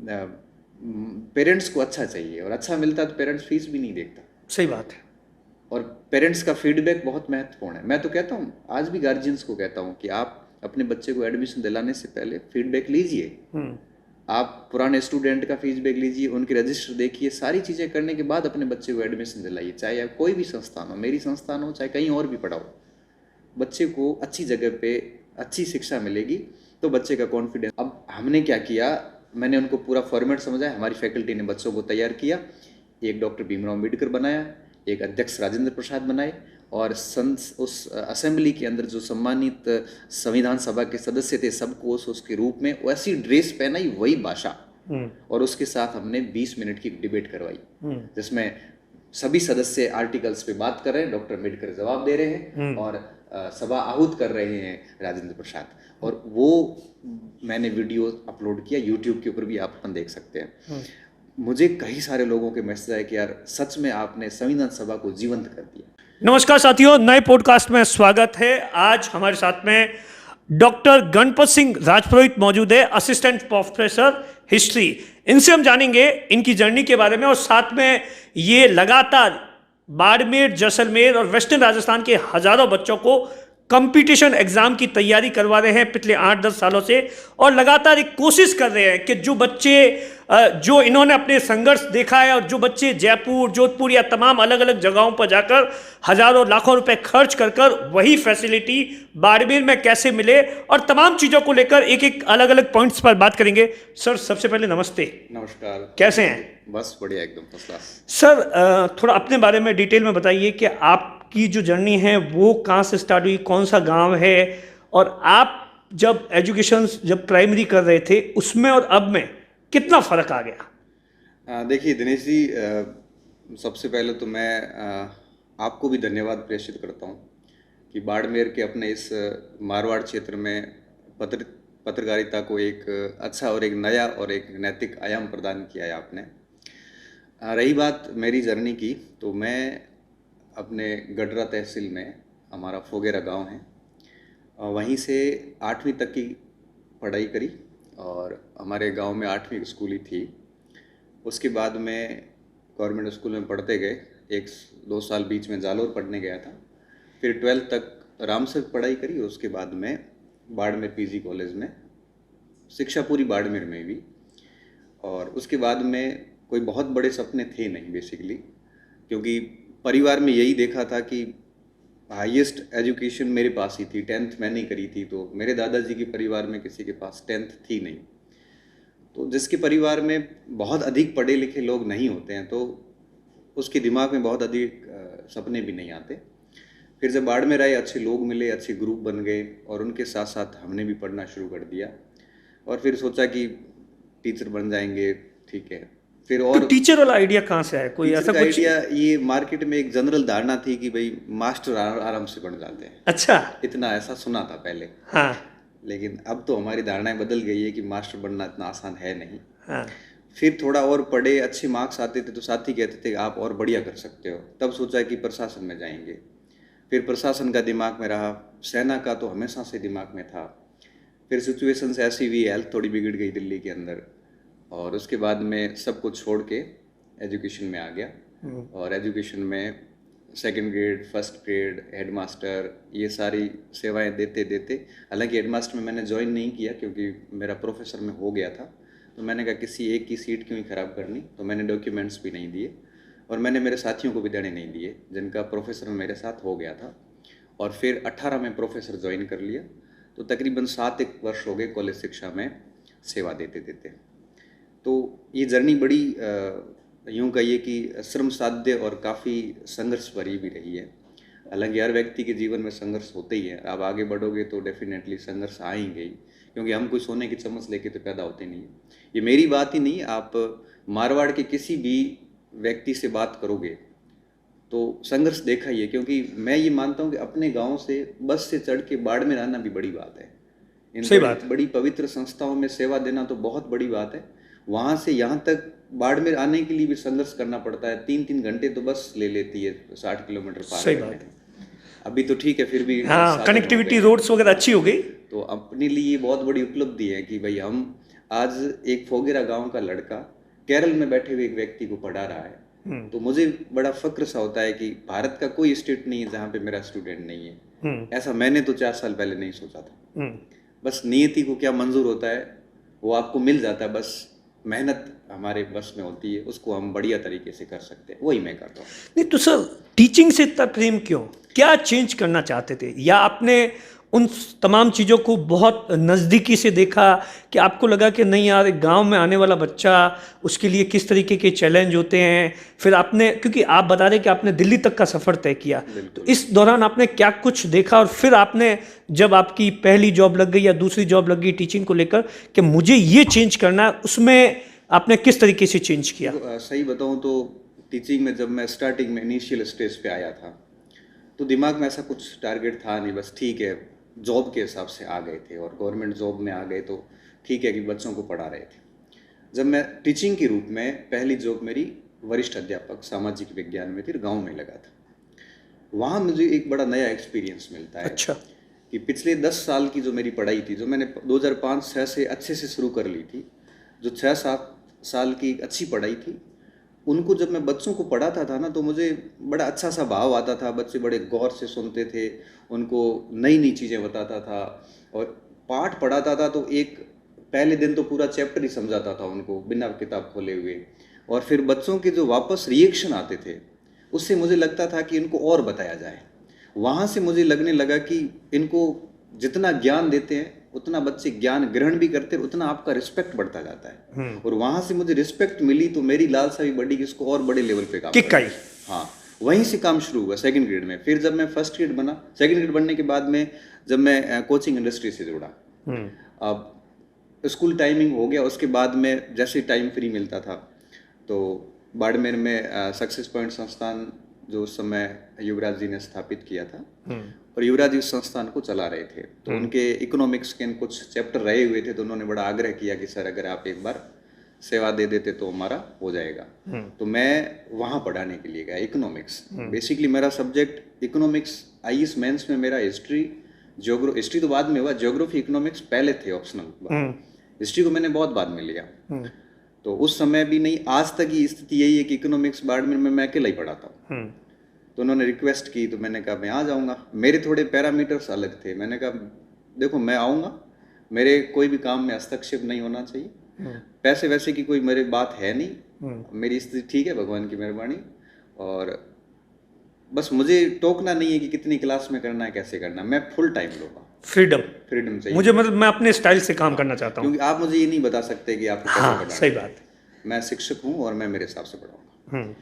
Parents को अच्छा चाहिए, और अच्छा मिलता तो पेरेंट्स फीस भी नहीं देखता। सही बात है। और पेरेंट्स का फीडबैक बहुत महत्वपूर्ण है। मैं तो कहता हूँ, आज भी गार्जियंस को कहता हूँ कि आप अपने बच्चे को एडमिशन दिलाने से पहले फीडबैक लीजिए। आप पुराने स्टूडेंट का फीडबैक लीजिए, उनके रजिस्टर देखिए, सारी चीज़ें करने के बाद अपने बच्चे को एडमिशन दिलाइए। चाहे आप कोई भी संस्थान हो, मेरी संस्थान हो, चाहे कहीं और भी पढ़ाओ, बच्चे को अच्छी जगह पे अच्छी शिक्षा मिलेगी तो बच्चे का कॉन्फिडेंस। अब हमने क्या किया, मैंने उनको पूरा फॉर्मेट समझाया, हमारी फैकल्टी ने बच्चों को तैयार किया, एक डॉक्टर भीमराव अम्बेडकर बनाया, एक अध्यक्ष राजेंद्र प्रसाद बनाए, और उस असेंबली के अंदर जो सम्मानित संविधान सभा के सदस्य थे सबको उसके रूप में वैसी ड्रेस पहनाई, वही भाषा, और उसके साथ हमने 20 मिनट की डिबेट करवाई, जिसमें सभी सदस्य आर्टिकल्स पे बात कर रहे हैं, डॉक्टर अम्बेडकर जवाब दे रहे हैं, और सभा आहूत कर रहे हैं राजेंद्र प्रसाद। और वो मैंने वीडियो अपलोड किया, यूट्यूब के ऊपर भी आप अपन देख सकते हैं। मुझे कई सारे लोगों के मैसेज आए कि यार सच में आपने संविधान सभा को जीवंत कर दिया। नमस्कार साथियों, नए पॉडकास्ट में स्वागत है। आज हमारे साथ में डॉक्टर गणपत सिंह राजपुरोहित मौजूद है, असिस्टेंट प्रोफेसर हिस्ट्री। इनसे हम जानेंगे इनकी जर्नी के बारे में, और साथ में ये लगातार बाड़मेर, जैसलमेर और वेस्टर्न राजस्थान के हजारों बच्चों को कंपटीशन एग्जाम की तैयारी करवा रहे हैं पिछले 8-10 सालों से, और लगातार एक कोशिश कर रहे हैं कि जो बच्चे जो इन्होंने अपने संघर्ष देखा है, और जो बच्चे जयपुर, जोधपुर या तमाम अलग अलग जगहों पर जाकर हजारों लाखों रुपए खर्च कर कर वही फैसिलिटी बाड़मेर में कैसे मिले, और तमाम चीज़ों को लेकर एक एक अलग अलग पॉइंट्स पर बात करेंगे। सर, सबसे पहले नमस्ते। नमस्कार। कैसे हैं? बस बढ़िया, एकदम फर्स्ट क्लास। सर, थोड़ा अपने बारे में डिटेल में बताइए कि आपकी जो जर्नी है वो कहाँ से स्टार्ट हुई, कौन सा गांव है, और आप जब एजुकेशन जब प्राइमरी कर रहे थे उसमें और अब में कितना फ़र्क आ गया? देखिए दिनेश जी, सबसे पहले तो मैं आपको भी धन्यवाद प्रेषित करता हूँ कि बाड़मेर के अपने इस मारवाड़ क्षेत्र में पत्रकारिता को एक अच्छा और एक नया और एक नैतिक आयाम प्रदान किया है आपने। रही बात मेरी जर्नी की, तो मैं अपने गडरा तहसील में, हमारा फोगेरा गांव है, वहीं से 8वीं तक की पढ़ाई करी, और हमारे गांव में 8वीं स्कूल ही थी। उसके बाद में गवर्नमेंट स्कूल में पढ़ते गए, 1-2 साल बीच में जालोर पढ़ने गया था, फिर 12th तक राम से पढ़ाई करी। उसके बाद में बाड़मेर पीजी कॉलेज में, शिक्षा पूरी बाड़मेर में भी। और उसके बाद में कोई बहुत बड़े सपने थे नहीं बेसिकली, क्योंकि परिवार में यही देखा था कि हाईएस्ट एजुकेशन मेरे पास ही थी, 10th मैंने करी थी, तो मेरे दादाजी के परिवार में किसी के पास 10th थी नहीं। तो जिसके परिवार में बहुत अधिक पढ़े लिखे लोग नहीं होते हैं, तो उसके दिमाग में बहुत अधिक सपने भी नहीं आते। फिर जब बाड़मेर आए, अच्छे लोग मिले, अच्छे ग्रुप बन गए, और उनके साथ साथ हमने भी पढ़ना शुरू कर दिया, और फिर सोचा कि टीचर बन जाएंगे, ठीक है। फिर और तो टीचर वाला आइडिया कहाँ से आया? कोई ऐसा कुछ आइडिया? ये मार्केट में एक जनरल धारणा थी कि भाई मास्टर आराम से बन जाते हैं। अच्छा, इतना ऐसा सुना था पहले। हाँ लेकिन अब तो हमारी धारणाएं बदल गई है कि मास्टर बनना इतना आसान है नहीं। हाँ। फिर थोड़ा और पढ़े, अच्छे मार्क्स आते थे तो साथी कहते थे आप और बढ़िया कर सकते हो। तब सोचा कि प्रशासन में जाएंगे। फिर प्रशासन का दिमाग में रहा, सेना का तो हमेशा से दिमाग में था। फिर सिचुएशंस ऐसी हुई, हेल्थ थोड़ी बिगड़ गई दिल्ली के अंदर, और उसके बाद में सब कुछ छोड़ के एजुकेशन में आ गया। और एजुकेशन में 2nd grade, 1st grade, headmaster, ये सारी सेवाएं देते देते, हालांकि हेडमास्टर में मैंने ज्वाइन नहीं किया क्योंकि मेरा प्रोफेसर में हो गया था, तो मैंने कहा किसी एक की सीट क्यों ही ख़राब करनी, तो मैंने डॉक्यूमेंट्स भी नहीं दिए, और मैंने मेरे साथियों को भी देने नहीं दिए जिनका प्रोफेसर मेरे साथ हो गया था। और फिर 18 में प्रोफेसर ज्वाइन कर लिया, तो तकरीबन 7 वर्ष हो गए कॉलेज शिक्षा में सेवा देते देते। तो ये जर्नी बड़ी यूँ कहिए कि श्रम साध्य और काफ़ी संघर्ष भरी भी रही है। हालांकि हर व्यक्ति के जीवन में संघर्ष होते ही है, आप आगे बढ़ोगे तो डेफिनेटली संघर्ष आएंगे ही, क्योंकि हम कोई सोने की चम्मच लेके तो पैदा होते नहीं है। ये मेरी बात ही नहीं, आप मारवाड़ के किसी भी व्यक्ति से बात करोगे तो संघर्ष देखा ही है। क्योंकि मैं ये मानता हूँ कि अपने गाँव से बस से चढ़ के बाड़मेर आना भी बड़ी बात है। इन बड़ी पवित्र संस्थाओं में सेवा देना तो बहुत बड़ी बात है। वहाँ से यहाँ तक बाड़मेर आने के लिए भी संघर्ष करना पड़ता है। 3-3 घंटे तो बस ले लेती है 60 किलोमीटर पार करने में। अभी तो ठीक है, फिर भी हाँ, कनेक्टिविटी रोड्स वगैरह अच्छी हो गई, तो अपने लिए ये बहुत बड़ी उपलब्धि है कि भाई हम आज एक फोगेरा गांव का लड़का केरल में बैठे हुए एक व्यक्ति को पढ़ा रहा है, तो मुझे बड़ा फक्र सा होता है कि भारत का कोई स्टेट नहीं है जहाँ पे मेरा स्टूडेंट नहीं है। ऐसा मैंने तो 4 साल पहले नहीं सोचा था। बस नियति को क्या मंजूर होता है वो आपको मिल जाता है, बस मेहनत हमारे बस में होती है, उसको हम बढ़िया तरीके से कर सकते हैं, वही मैं कर रहा हूँ। नहीं तो सर, टीचिंग से इतना प्रेम क्यों? क्या चेंज करना चाहते थे, या आपने उन तमाम चीज़ों को बहुत नज़दीकी से देखा कि आपको लगा कि नहीं यार, एक गांव में आने वाला बच्चा, उसके लिए किस तरीके के चैलेंज होते हैं? फिर आपने, क्योंकि आप बता रहे कि आपने दिल्ली तक का सफ़र तय किया, तो इस दौरान आपने क्या कुछ देखा, और फिर आपने जब आपकी पहली जॉब लग गई या दूसरी जॉब लग गई टीचिंग को लेकर कि मुझे ये चेंज करना है, उसमें आपने किस तरीके से चेंज किया? सही बताऊँ तो टीचिंग में जब मैं स्टार्टिंग में इनिशियल स्टेज पे आया था तो दिमाग में ऐसा कुछ टारगेट था नहीं, बस ठीक है जॉब के हिसाब से आ गए थे और गवर्नमेंट जॉब में आ गए तो ठीक है कि बच्चों को पढ़ा रहे थे। जब मैं टीचिंग के रूप में पहली जॉब मेरी वरिष्ठ अध्यापक सामाजिक विज्ञान में थी, गांव में लगा था, वहाँ मुझे एक बड़ा नया एक्सपीरियंस मिलता है। अच्छा। कि पिछले 10 साल की जो मेरी पढ़ाई थी, जो मैंने 2005-06 से अच्छे से शुरू कर ली थी, जो 6-7 साल की अच्छी पढ़ाई थी, उनको जब मैं बच्चों को पढ़ाता था ना तो मुझे बड़ा अच्छा सा भाव आता था। बच्चे बड़े गौर से सुनते थे, उनको नई नई चीज़ें बताता था और पाठ पढ़ाता था तो एक पहले दिन तो पूरा चैप्टर ही समझाता था उनको बिना किताब खोले हुए, और फिर बच्चों के जो वापस रिएक्शन आते थे उससे मुझे लगता था कि इनको और बताया जाए। वहाँ से मुझे लगने लगा कि इनको जितना ज्ञान देते हैं उतना बच्चे ज्ञान ग्रहण भी करते हैं, उतना आपका रिस्पेक्ट बढ़ता जाता है। और वहाँ से मुझे रिस्पेक्ट मिली तो मेरी लालसा भी बढ़ी कि इसको और बड़े लेवल पे काम किक आई। हाँ, वहीं से काम शुरू हुआ सेकंड ग्रेड में। फिर जब मैं फर्स्ट ग्रेड बना, सेकंड ग्रेड बनने के बाद में जब मैं कोचिंग इंडस्ट्री से जुड़ा, अब स्कूल टाइमिंग हो गया, उसके बाद में जैसे टाइम फ्री मिलता था तो बाड़मेर में सक्सेस पॉइंट संस्थान जो उस समय युवराज जी ने स्थापित किया था, और युवराज जी उस संस्थान को चला रहे थे, तो उनके इकोनॉमिक्स के कुछ चैप्टर रहे हुए थे, तो उन्होंने बड़ा आग्रह किया कि सर अगर आप एक बार सेवा दे देते तो हमारा हो जाएगा। तो मैं वहाँ पढ़ाने के लिए गया इकोनॉमिक्स। बेसिकली मेरा सब्जेक्ट इकोनॉमिक्स, आईएएस मेंस में मेरा हिस्ट्री हिस्ट्री तो बाद में हुआ, ज्योग्राफी इकोनॉमिक्स पहले थे ऑप्शनल, हिस्ट्री को मैंने बहुत बाद में लिया। तो उस समय भी नहीं, आज तक की स्थिति यही है कि इकोनॉमिक्स बाड़मेर में मैं अकेला ही पढ़ाता हूँ। तो उन्होंने रिक्वेस्ट की तो मैंने कहा मैं आ जाऊँगा। मेरे थोड़े पैरामीटर्स अलग थे, मैंने कहा देखो मैं आऊँगा, मेरे कोई भी काम में हस्तक्षेप नहीं होना चाहिए, पैसे वैसे की कोई मेरी बात है नहीं, मेरी स्थिति ठीक है भगवान की मेहरबानी, और बस मुझे टोकना नहीं है कि कितनी क्लास में करना है कैसे करना है, मैं फुल टाइम लूँगा। फ्रीडम चाहिए मुझे, मतलब मैं अपने स्टाइल से काम करना चाहता हूँ, क्योंकि आप मुझे ये नहीं बता सकते कि आपको कैसे पढ़ाना है। सही बात है। मैं शिक्षक हूँ और मैं मेरे हिसाब से पढ़ाऊंगा।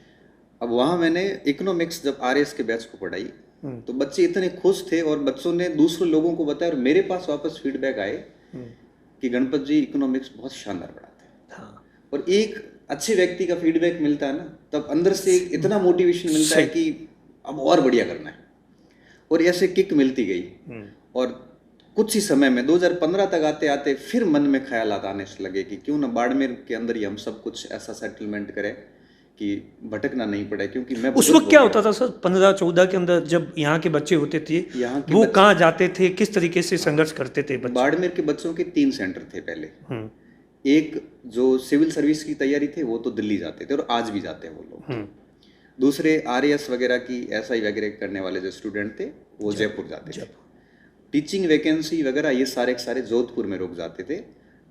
अब वहाँ मैंने इकोनॉमिक्स जब आरएस के बैच को पढ़ाई तो बच्चे इतने खुश थे और बच्चों ने दूसरे लोगों को बताया और मेरे पास वापस फीडबैक आए कि गणपत जी इकोनॉमिक्स बहुत शानदार पढ़ाते हैं। और एक अच्छे व्यक्ति का फीडबैक मिलता है ना, तब अंदर से इतना मोटिवेशन मिलता है कि अब और बढ़िया करना है, और ऐसे किक मिलती गई। और कुछ ही समय में 2015 तक आते आते फिर मन में ख्यालात आने से लगे कि क्यों ना बाड़मेर के अंदर ही हम सब कुछ ऐसा सेटलमेंट करें कि भटकना नहीं पड़े। क्योंकि मैं उस वक्त क्या होता था सर 15-14 के अंदर, जब यहाँ के बच्चे होते थे वो कहाँ जाते थे, किस तरीके से संघर्ष करते थे बच्चे? बाड़मेर के बच्चों के 3 सेंटर थे पहले। एक जो सिविल सर्विस की तैयारी थे वो तो दिल्ली जाते थे और आज भी जाते हैं वो लोग। दूसरे आरएएस वगैरह की एसआई वगैरह करने वाले जो स्टूडेंट थे वो जयपुर जाते थे। टीचिंग वैकेंसी वगैरह ये सारे के सारे जोधपुर में रुक जाते थे।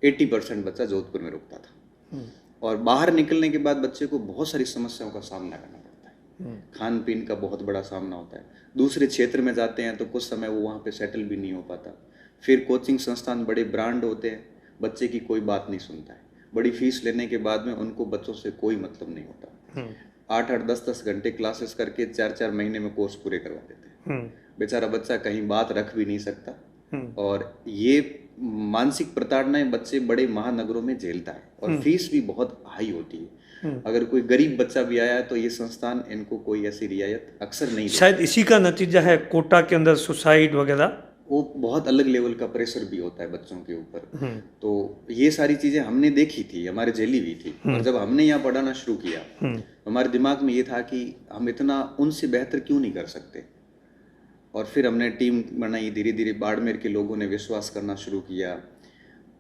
80% बच्चा जोधपुर में रुकता था। और बाहर निकलने के बाद बच्चे को बहुत सारी समस्याओं का सामना करना पड़ता है। खान पीन का बहुत बड़ा सामना होता है। दूसरे क्षेत्र में जाते हैं तो कुछ समय वो वहाँ पे सेटल भी नहीं हो पाता। फिर कोचिंग संस्थान बड़े ब्रांड होते हैं, बच्चे की कोई बात नहीं सुनता है। बड़ी फीस लेने के बाद में उनको बच्चों से कोई मतलब नहीं होता। 8-8, 10-10 घंटे क्लासेस करके 4-4 महीने में कोर्स पूरे करवा देते हैं। बेचारा बच्चा कहीं बात रख भी नहीं सकता। और ये मानसिक प्रताड़नाएं बच्चे बड़े महानगरों में झेलता है और फीस भी बहुत हाई होती है। अगर कोई गरीब बच्चा भी आया है तो ये संस्थान इनको कोई ऐसी रियायत अक्सर नहीं देता। शायद इसी का नतीजा है कोटा के अंदर सुसाइड वगैरह। वो बहुत अलग लेवल का प्रेशर भी होता है बच्चों के ऊपर। तो ये सारी चीजें हमने देखी थी, हमारे झेली हुई थी। और जब हमने यहाँ पढ़ाना शुरू किया हमारे दिमाग में ये था कि हम इतना उनसे बेहतर क्यों नहीं कर सकते। और फिर हमने टीम बनाई, धीरे धीरे बाड़मेर के लोगों ने विश्वास करना शुरू किया।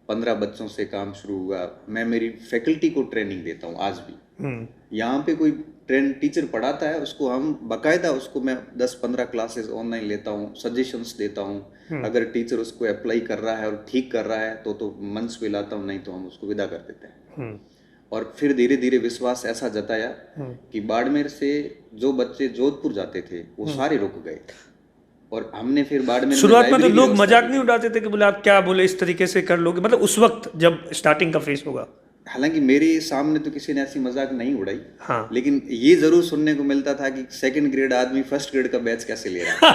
15 बच्चों से काम शुरू हुआ। मैं मेरी फैकल्टी को ट्रेनिंग देता हूँ आज भी। यहाँ पे कोई टीचर पढ़ाता है, उसको हम बाकायदा उसको मैं 10-15 क्लासेस ऑनलाइन लेता हूँ, सजेशंस देता हूँ। अगर टीचर उसको अप्लाई कर रहा है और ठीक कर रहा है तो मंच पे लाता हूँ, नहीं तो हम उसको विदा कर देते हैं। और फिर धीरे धीरे विश्वास ऐसा जताया कि बाड़मेर से जो बच्चे जोधपुर जाते थे वो सारे रुक गए। और हमने फिर बाड़मेर शुरुआत में तो लोग मजाक नहीं उड़ाते थे कि बोले आप क्या बोले, इस तरीके से कर लोगे, मतलब उस वक्त जब स्टार्टिंग का फेज होगा। हालांकि मेरे सामने तो किसी ने ऐसी मजाक नहीं उड़ाई, हाँ। लेकिन ये जरूर सुनने को मिलता था कि सेकंड ग्रेड आदमी फर्स्ट ग्रेड का बैच कैसे ले रहा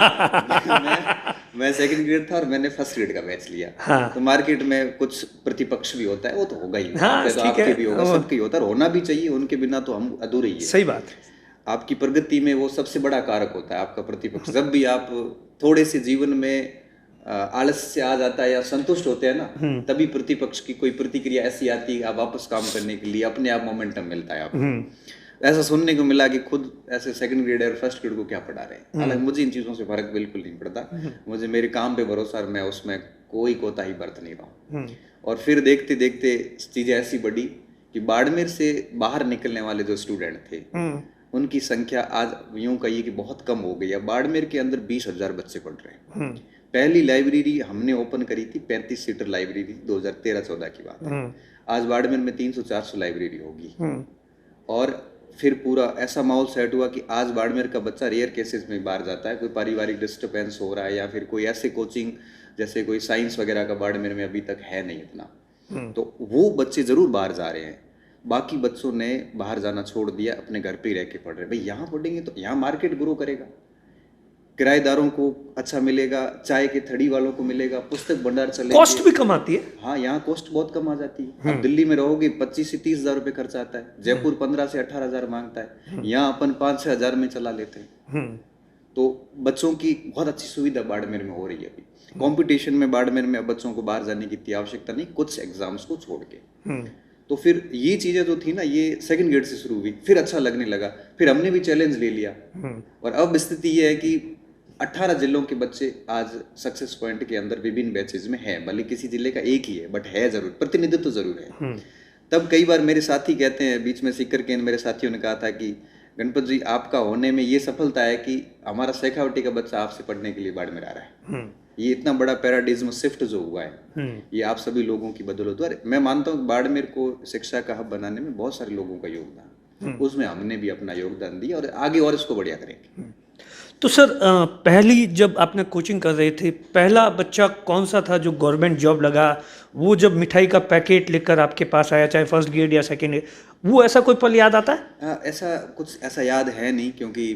है। मैं सेकंड ग्रेड था और मैंने फर्स्ट ग्रेड का बैच लिया। हाँ। तो मार्केट में कुछ प्रतिपक्ष भी होता है, वो तो होगा ही। हाँ, तो आपके भी होगा, सबके होता है, होना भी चाहिए, उनके बिना तो हम अधूरे ही है। सही बात है। आपकी प्रगति में वो सबसे बड़ा कारक होता है आपका प्रतिपक्ष। जब भी आप थोड़े से जीवन में आलस्य आ जाता है या संतुष्ट होते हैं ना, तभी प्रतिपक्ष की कोई प्रतिक्रिया ऐसी आती है, आप वापस काम करने के लिए अपने आप मोमेंटम मिलता है आपको। ऐसा सुनने को मिला कि खुद ऐसे सेकंड ग्रेड और फर्स्ट ग्रेड को क्या पढ़ा रहे हैं। हालांकि मुझे इन चीजों से फर्क बिल्कुल नहीं पड़ता, मुझे मेरे काम पे भरोसा और मैं उसमें कोई कोताही बरत नहीं रहा हूँ। और फिर देखते देखते चीजें ऐसी बढ़ी कि बाड़मेर से बाहर निकलने वाले जो स्टूडेंट थे उनकी संख्या आज यूं कहिए कि बहुत कम हो गई है। बाड़मेर के अंदर 20,000 बच्चे पढ़ रहे हैं। पहली लाइब्रेरी हमने ओपन करी थी 35 सीटर लाइब्रेरी, 2013-14 की बात है। आज बाड़मेर में 300-400 लाइब्रेरी होगी। और फिर पूरा ऐसा माहौल सेट हुआ कि आज बाड़मेर का बच्चा रेयर केसेस में बाहर जाता है, कोई पारिवारिक डिस्टर्बेंस हो रहा है या फिर कोई ऐसे कोचिंग जैसे कोई साइंस वगैरह का बाड़मेर में अभी तक है नहीं इतना, तो वो बच्चे जरूर बाहर जा रहे हैं। बाकी बच्चों ने बाहर जाना छोड़ दिया, अपने घर पे ही रह के पढ़ रहे। भाई यहाँ पढ़ेंगे तो यहाँ मार्केट ग्रो करेगा, किराएदारों को अच्छा मिलेगा, चाय के थड़ी वालों को मिलेगा, पुस्तक भंडार चलेगा, कॉस्ट भी कम आती है। हाँ, यहाँ कॉस्ट बहुत कम आ जाती है। अब दिल्ली में रहोगे 25 से 30 हजार रुपये खर्चा आता है, जयपुर 15 से 18 हजार मांगता है, यहाँ अपन 5-6 हजार में चला लेते हैं। तो बच्चों की बहुत अच्छी सुविधा बाड़मेर में हो रही है। अभी कंपटीशन में बाड़मेर में बच्चों को बाहर जाने की इतनी आवश्यकता नहीं, कुछ एग्जाम्स को छोड़ के। तो फिर ये चीजें जो थी ना, ये सेकंड ग्रेड से शुरू हुई, फिर अच्छा लगने लगा, फिर हमने भी चैलेंज ले लिया। और अब स्थिति ये है कि 18 जिलों के बच्चे आज सक्सेस पॉइंट के अंदर विभिन्न बैचेज में हैं। भले किसी जिले का एक ही है, बट है जरूर, प्रतिनिधित्व तो जरूर है। तब कई बार मेरे साथी कहते हैं, बीच में सीकर के मेरे साथियों ने कहा था कि गणपत जी, आपका होने में ये सफलता है कि हमारा शेखावटी का बच्चा आपसे पढ़ने के लिए बाड़मेर आ रहा है। ये इतना बड़ा पैराडिज्म शिफ्ट जो हुआ है, ये आप सभी लोगों की बदौलत। और मैं मानता हूँ बाड़मेर को शिक्षा का हब बनाने में बहुत सारे लोगों का योगदान, उसमें हमने भी अपना योगदान दिया और आगे और इसको बढ़िया करेंगे। तो सर, पहली जब आपने कोचिंग कर रहे थे, पहला बच्चा कौन सा था जो गवर्नमेंट जॉब लगा? वो जब मिठाई का पैकेट लेकर आपके पास आया, चाहे फर्स्ट ग्रेड या सेकेंड ग्रेड, वो ऐसा कोई पल याद आता है? ऐसा कुछ ऐसा याद है नहीं, क्योंकि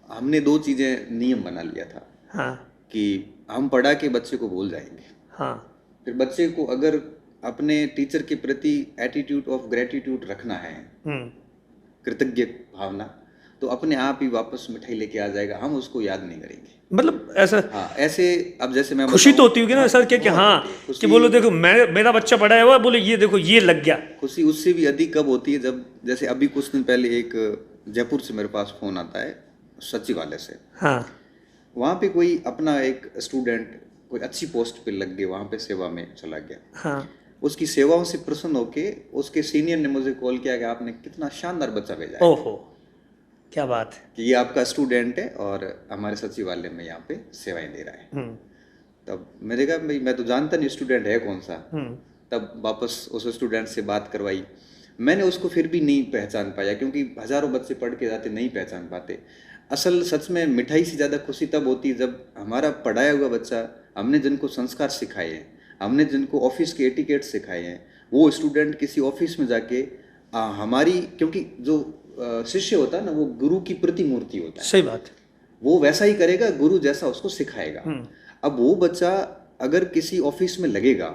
हमने 2 चीजें नियम बना लिया था। हाँ। कि हम पढ़ा के बच्चे को भूल जाएंगे। हाँ। फिर बच्चे को अगर अपने टीचर के प्रति एटीट्यूड ऑफ ग्रेटिट्यूड रखना है, कृतज्ञ भावना, तो अपने आप ही वापस मिठाई लेके आ जाएगा, हम उसको याद नहीं करेंगे। मतलब ऐसा? हाँ, ऐसे। अब जैसे मैं खुशी तो होती होगी ना सर कि हाँ, कि बोलो देखो मेरा बच्चा पढ़ा हुआ, बोले ये देखो ये लग गया। खुशी उससे भी अधिक कब होती है जब, जैसे अभी कुछ दिन पहले एक जयपुर से मेरे पास फोन आता है सचिवालय से। हाँ। वहाँ पे कोई अपना एक स्टूडेंट कोई अच्छी पोस्ट पे लग गया, वहाँ पे सेवा में चला गया। हाँ। उसकी सेवाओं से प्रसन्न होके उसके सीनियर ने मुझे कॉल किया कि आपने कितना शानदार बच्चा भेजा है। ओहो, क्या बात है कि ये आपका स्टूडेंट है और हमारे सचिवालय में यहाँ पे सेवाएं दे रहा है। तब मैंने कहा भाई मैं तो जानता नहीं स्टूडेंट है कौन सा। तब वापस उस स्टूडेंट से बात करवाई, मैंने उसको फिर भी नहीं पहचान पाया, क्योंकि हजारों बच्चे पढ़ के जाते नहीं पहचान पाते। असल सच में मिठाई से ज़्यादा खुशी तब होती है जब हमारा पढ़ाया हुआ बच्चा, हमने जिनको संस्कार सिखाए हैं, हमने जिनको ऑफिस के एटिकेट सिखाए हैं, वो स्टूडेंट किसी ऑफिस में जाके हमारी, क्योंकि जो शिष्य होता है ना, वो गुरु की प्रतिमूर्ति होता है। सही बात। वो वैसा ही करेगा, गुरु जैसा उसको सिखाएगा। अब वो बच्चा अगर किसी ऑफिस में लगेगा,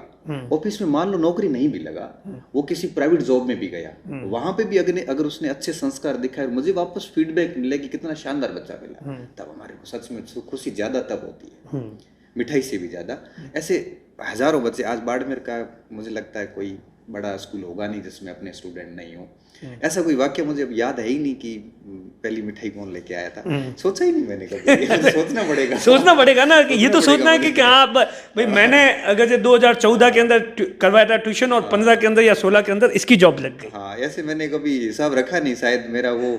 ऑफिस में मान लो नौकरी नहीं भी लगा, वो किसी प्राइवेट जॉब में भी गया, वहां पे भी अगर उसने अच्छे संस्कार दिखाए और मुझे वापस फीडबैक मिले कि कितना शानदार बच्चा मिला, तब हमारे को सच में खुशी ज्यादा तब होती है, मिठाई से भी ज्यादा। ऐसे हजारों बच्चे आज बाड़मेर का मुझे लगता है कोई बड़ा स्कूल होगा नहीं जिसमें अपने स्टूडेंट नहीं हो। ऐसा कोई वाक्य मुझे अब याद है ही नहीं कि पहली मिठाई कौन लेके आया था, सोचा ही नहीं मैंने कभी। सोचना पड़ेगा ना कि ये तो सोचना है कि हाँ भाई मैंने अगर जो 2014 के अंदर करवाया था ट्यूशन और 15 के अंदर या 16 के अंदर इसकी जॉब लग गई। हाँ, ऐसे मैंने कभी हिसाब रखा नहीं, शायद मेरा वो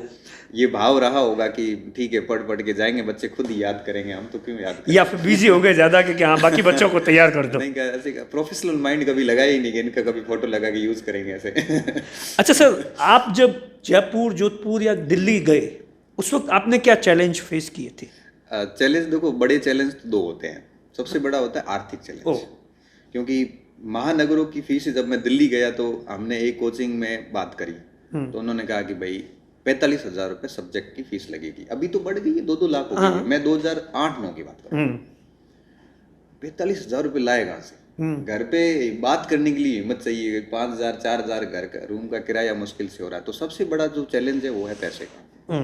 ये भाव रहा होगा कि ठीक है पढ़ के जाएंगे बच्चे, खुद ही याद करेंगे, हम तो क्यों याद करें। या फिर बिजी हो गए ज्यादा कि हाँ बाकी बच्चों को तैयार कर दो। नहीं, ऐसे प्रोफेशनल माइंड कभी लगा ही नहीं कि इनका कभी फोटो लगा के यूज करेंगे ऐसे। अच्छा सर, आप जब जयपुर, जोधपुर या दिल्ली गए उस वक्त आपने क्या चैलेंज फेस किए थे? चैलेंज देखो, बड़े चैलेंज तो 2 होते हैं। सबसे बड़ा होता है आर्थिक चैलेंज, क्योंकि महानगरों की फीस, जब मैं दिल्ली गया तो हमने एक कोचिंग में बात करी तो उन्होंने कहा कि भाई 45,000 रुपये सब्जेक्ट की फीस लगेगी। अभी तो बढ़ गई है, 2-2 लाख हो गई है। मैं 2008-9 की बात कर रहा हूँ। 45,000 रुपये लाए कहाँ से? घर पे बात करने के लिए हिम्मत चाहिए, 5,000 4,000 घर का रूम का किराया मुश्किल से हो रहा है। तो सबसे बड़ा जो चैलेंज है वो है पैसे का।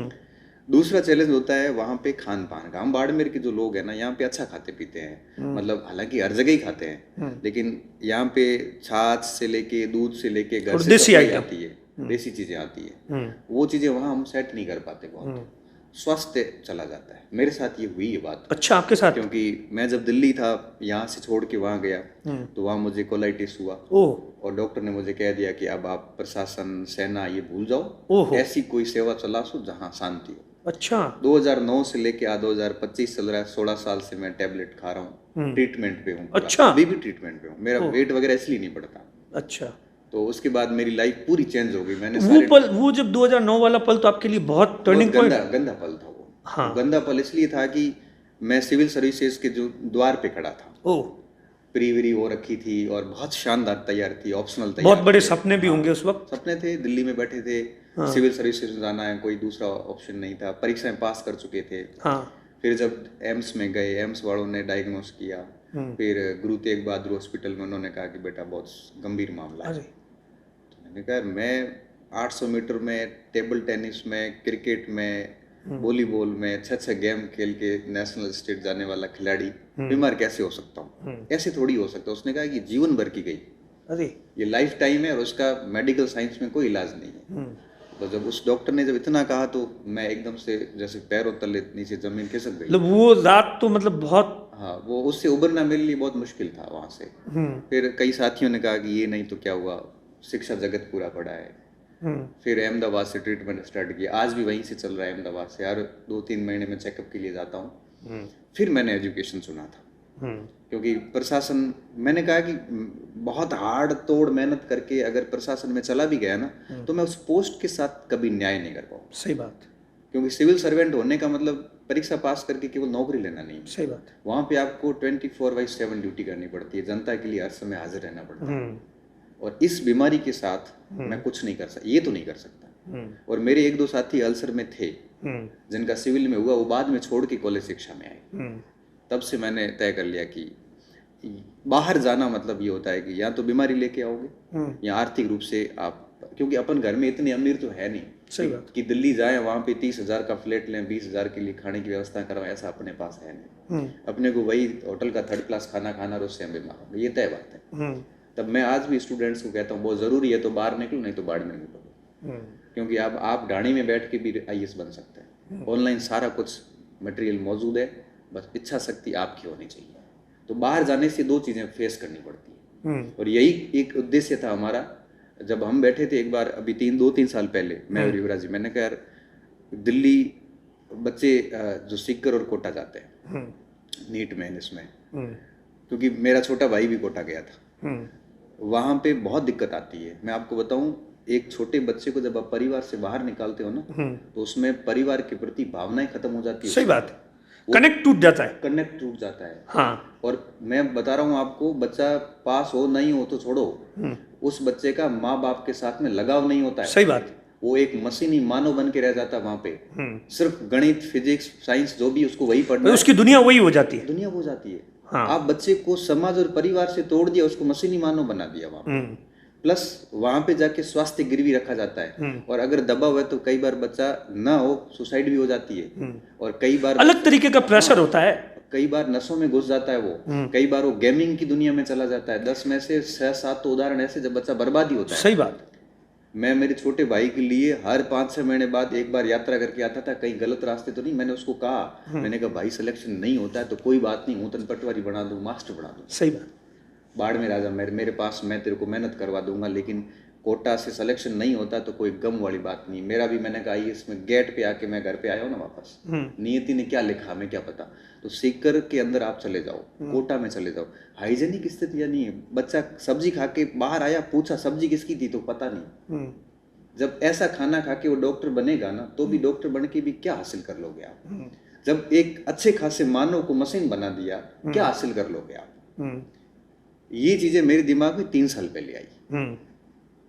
दूसरा चैलेंज होता है वहाँ पे खान पान का। हम बाड़मेर के जो लोग हैं ना, यहाँ पे अच्छा खाते पीते हैं, मतलब हालांकि हर जगह ही खाते हैं, लेकिन यहाँ पे छाछ से लेके दूध से लेके घर से सप्लाई आती है, देसी चीजें आती है। वो चीजें वहाँ हम सेट नहीं कर पाते, बहुत स्वास्थ्य चला जाता है। मेरे साथ ये हुई है बात। अच्छा, आपके साथ? क्योंकि मैं जब दिल्ली था, यहाँ से छोड़ के वहाँ गया तो वहाँ मुझे कोलाइटिस हुआ और डॉक्टर ने मुझे कह दिया कि अब आप प्रशासन, सेना ये भूल जाओ, ऐसी कोई सेवा चलाओ जहाँ शांति हो। अच्छा। 2009 से लेके आज 2025 चल रहा है, 16 साल से मैं टेबलेट खा रहा हूँ, ट्रीटमेंट पे हूँ। अच्छा। अभी भी ट्रीटमेंट पे हूँ। मेरा वेट वगैरह इसलिए नहीं बढ़ता। अच्छा। तो उसके बाद मेरी लाइफ पूरी चेंज हो गई। मैंने वो जब 2009 वाला पल तो आपके लिए बहुत टर्निंग पॉइंट, गंदा पल था वो। हाँ। गंदा पल इसलिए था कि मैं सिविल सर्विसेज के जो द्वार पे खड़ा था, प्री विरी हो रखी थी और बहुत शानदार तैयार थी, ऑप्शनल तैयार। बहुत बड़े सपने भी होंगे उस वक्त। सपने थे, दिल्ली में बैठे थे, सिविल सर्विसेज में जाना है, कोई दूसरा ऑप्शन नहीं था, परीक्षाएं पास कर चुके थे। फिर जब एम्स में गए, एम्स वालों ने डायग्नोस किया, फिर गुरु तेग बहादुर हॉस्पिटल में उन्होंने कहा कि बेटा बहुत गंभीर मामला है। तो मैंने कहा मैं 800 मीटर में, टेबल टेनिस में, क्रिकेट में, वॉलीबॉल में 6 गेम खेल के नेशनल स्टेट जाने वाला खिलाड़ी बीमार कैसे हो सकता हूँ? ऐसे थोड़ी हो सकता। उसने कहा कि जीवन भर की गई, अरे ये लाइफ टाइम है और उसका मेडिकल साइंस में कोई इलाज नहीं है। तो जब उस डॉक्टर ने जब इतना कहा तो मैं एकदम से जैसे पैरों तले नीचे जमीन खिसक गई। मतलब वो रात तो मतलब बहुत, हाँ, वो उससे उबरना मेरे लिए बहुत मुश्किल था वहाँ से। फिर कई साथियों ने कहा कि ये नहीं तो क्या हुआ, शिक्षा जगत पूरा पड़ा है। फिर अहमदाबाद से ट्रीटमेंट स्टार्ट किया, आज भी वहीं से चल रहा है। अहमदाबाद से हर 2-3 महीने में चेकअप के लिए जाता हूँ। फिर मैंने एजुकेशन चुना था, क्योंकि प्रशासन, मैंने कहा कि बहुत हार्ड तोड़ मेहनत करके अगर प्रशासन में चला भी गया ना तो मैं उस पोस्ट के साथ कभी न्याय नहीं कर पाऊँ। सही बात। क्योंकि सिविल सर्वेंट होने का मतलब परीक्षा पास करके केवल नौकरी लेना नहीं। सही बात। वहाँ पे आपको 24/7 ड्यूटी करनी पड़ती है, जनता के लिए हर समय हाजिर रहना पड़ता है। और इस बीमारी के साथ मैं कुछ नहीं कर सकता, ये तो नहीं कर सकता। और मेरे 1-2 साथी अल्सर में थे जिनका सिविल में हुआ, वो बाद में छोड़ के कॉलेज शिक्षा में आए। तब से मैंने तय कर लिया कि बाहर जाना मतलब ये होता है कि या तो बीमारी लेके आओगे या आर्थिक रूप से आप, क्योंकि अपन घर में इतने अमीर तो है नहीं। सही बात। कि दिल्ली जाएं, वहाँ पे 30,000 का फ्लैट लें, 20,000 के लिए खाने की व्यवस्था करवाएं, ऐसा अपने पास है नहीं। अपने को वही होटल का 3rd क्लास खाना खाना और उससे हम बीमार होंगे, ये तय बात है। तब मैं आज भी स्टूडेंट्स को कहता हूँ बहुत ज़रूरी है तो बाहर निकलो, नहीं तो बाढ़ में निकलो। क्योंकि आप गाड़ी में बैठ के भी IAS बन सकते हैं। ऑनलाइन सारा कुछ मटेरियल मौजूद है, बस इच्छा शक्ति आपकी होनी चाहिए। तो बाहर जाने से 2 चीज़ें फेस करनी पड़ती है और यही एक उद्देश्य था हमारा। जब हम बैठे थे एक बार अभी 2-3 साल पहले, मैं और युवराज जी, मैंने कहा यार दिल्ली बच्चे जो सीकर और कोटा जाते हैं नीट में, इसमें क्योंकि मेरा छोटा भाई भी कोटा गया था, वहाँ पे बहुत दिक्कत आती है। मैं आपको बताऊं, एक छोटे बच्चे को जब आप परिवार से बाहर निकालते हो ना तो उसमें परिवार के प्रति भावनाएं खत्म हो जाती है। सही बात है, कनेक्ट टूट जाता है। कनेक्ट टूट जाता है। हाँ। और मैं बता रहा हूँ आपको, बच्चा पास हो नहीं हो तो छोड़ो, उस बच्चे का माँ बाप के साथ में लगाव नहीं होता है। सही बात। वो एक मशीनी मानव बन के रह जाता है वहाँ पे। सिर्फ गणित, फिजिक्स, साइंस जो भी उसको वही पढ़ना है, उसकी दुनिया वही हो जाती है। दुनिया हो जाती है। हाँ। आप बच्चे को समाज और परिवार से तोड़ दिया, उसको मशीनी मानव बना दिया वहाँ पे। प्लस वहाँ पे जाके स्वास्थ्य गिरवी रखा जाता है और अगर दबाव है तो कई बार बच्चा ना हो सुसाइड भी हो जाती है और कई बार अलग तरीके का प्रेशर होता है। कई बार नशों में घुस जाता है वो, कई बार वो गेमिंग की दुनिया में चला जाता है। 10 में से 6-7 तो उदाहरण ऐसे जब बच्चा बर्बादी होता है। सही बात। मैं मेरे छोटे भाई के लिए हर 5-6 महीने बाद एक बार यात्रा करके आता था, कहीं गलत रास्ते तो नहीं। मैंने उसको कहा, मैंने कहा भाई सिलेक्शन नहीं होता है तो कोई बात नहीं, हूँ तन पटवारी बना दूँ, मास्टर बना दूँ, सही बात। बाड़मेर आजा, मेरे पास, मैं तेरे को मेहनत करवा दूंगा। लेकिन कोटा से सिलेक्शन नहीं होता तो कोई गम वाली बात नहीं। मेरा भी, मैंने कहा ये इसमें गेट पे आके मैं घर पे आया हूँ ना वापस, नियति ने क्या लिखा हमें क्या पता। तो सीकर के अंदर आप चले जाओ, कोटा में चले जाओ, हाइजेनिक स्थितियाँ नहीं है। बच्चा सब्जी खा के बाहर आया, पूछा सब्जी किसकी थी तो पता नहीं। जब ऐसा खाना खा के वो डॉक्टर बनेगा ना, तो भी डॉक्टर बन के भी क्या हासिल कर लोगे आप। जब एक अच्छे खासे मानव को मशीन बना दिया, क्या हासिल कर लोगे आप। ये चीजें मेरे दिमाग में 3 साल पहले आई,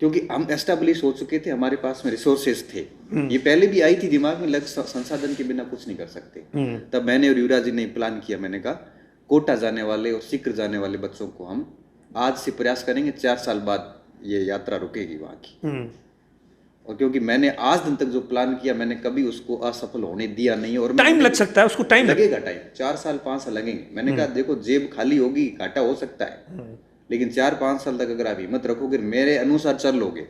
क्योंकि हम एस्टेब्लिश हो चुके थे, हमारे पास में रिसोर्सेज थे। ये पहले भी आई थी दिमाग में, लग संसाधन के बिना कुछ नहीं कर सकते। तब मैंने और युवराज जी ने प्लान किया, मैंने कहा कोटा जाने वाले और सीकर जाने वाले बच्चों को हम आज से प्रयास करेंगे, 4 साल बाद ये यात्रा रुकेगी वहां की। और क्योंकि मैंने आज दिन तक जो प्लान किया, मैंने कभी उसको असफल होने दिया नहीं। और टाइम लग सकता है उसको, टाइम लगेगा, टाइम 4 साल 5 साल लगेंगे। मैंने कहा देखो जेब खाली होगी, घाटा हो सकता है, लेकिन 4-5 साल तक अगर आप हिम्मत रखोगे, मेरे अनुसार चल लोगे,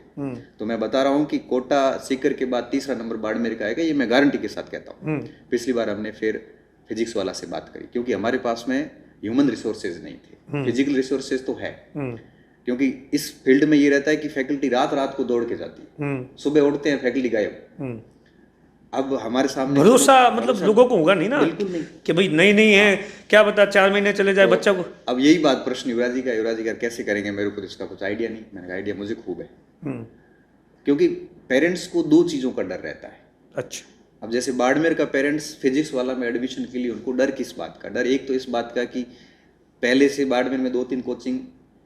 तो मैं बता रहा हूँ कि कोटा सीकर के बाद तीसरा नंबर बाड़मेर का आएगा। ये मैं गारंटी के साथ कहता हूँ। पिछली बार हमने फिर फिजिक्स वाला से बात करी, क्योंकि हमारे पास में ह्यूमन रिसोर्सेज नहीं थे, फिजिकल रिसोर्सेज तो है। क्योंकि इस फील्ड में ये रहता है कि फैकल्टी रात रात को दौड़ के जाती है, सुबह उठते हैं फैकल्टी गायब। अब हमारे सामने भरोसा मतलब लोगों को होगा नहीं ना, बिल्कुल नहीं कि भाई नहीं है, क्या पता 4 महीने चले जाए बच्चा को। अब यही बात प्रश्न युवराज जी का कैसे करेंगे, मेरे को इसका कुछ आइडिया नहीं। मैंने कहा आइडिया मुझे खूब है, क्योंकि पेरेंट्स को 2 चीजों का डर रहता है। अच्छा। अब जैसे बाड़मेर का पेरेंट्स फिजिक्स वाला में एडमिशन के लिए, उनको डर किस बात का डर, एक तो इस बात का कि पहले से बाड़मेर में 2-3 कोचिंग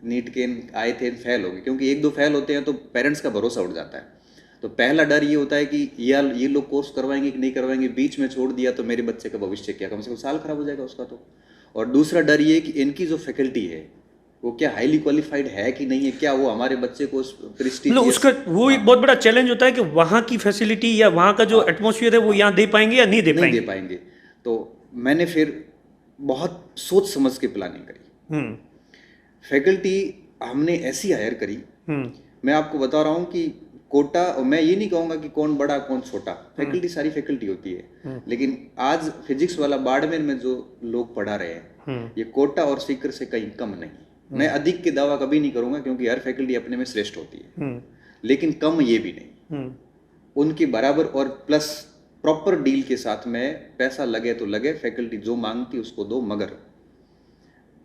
नीट के आए थे, फेल हो गए। क्योंकि 1-2 फेल होते हैं तो पेरेंट्स का भरोसा उठ जाता है। तो पहला डर ये होता है कि ये लोग कोर्स करवाएंगे कि नहीं करवाएंगे, बीच में छोड़ दिया तो मेरे बच्चे का भविष्य क्या, कम से कम साल खराब हो जाएगा उसका तो। और दूसरा डर ये कि इनकी जो फैकल्टी है वो क्या हाईली क्वालिफाइड है कि नहीं है, क्या वो हमारे बच्चे को मतलब उसका वो एक बहुत बड़ा चैलेंज होता है कि वहाँ की फैसिलिटी या वहाँ का जो एटमॉस्फेयर है वो यहाँ दे पाएंगे या नहीं दे पाएंगे। तो मैंने फिर बहुत सोच समझ के प्लानिंग करी। फैकल्टी हमने ऐसी हायर करी, मैं आपको बता रहा हूँ कि कोटा, और मैं ये नहीं कहूँगा कि कौन बड़ा कौन छोटा, फैकल्टी सारी फैकल्टी होती है। लेकिन आज फिजिक्स वाला बाड़मेर में जो लोग पढ़ा रहे हैं, ये कोटा और सीकर से कहीं कम नहीं। मैं अधिक के दावा कभी नहीं करूंगा, क्योंकि हर फैकल्टी अपने में श्रेष्ठ होती है, लेकिन कम ये भी नहीं, उनके बराबर और प्लस प्रॉपर डील के साथ में पैसा लगे तो लगे, फैकल्टी जो मांगती उसको दो। मगर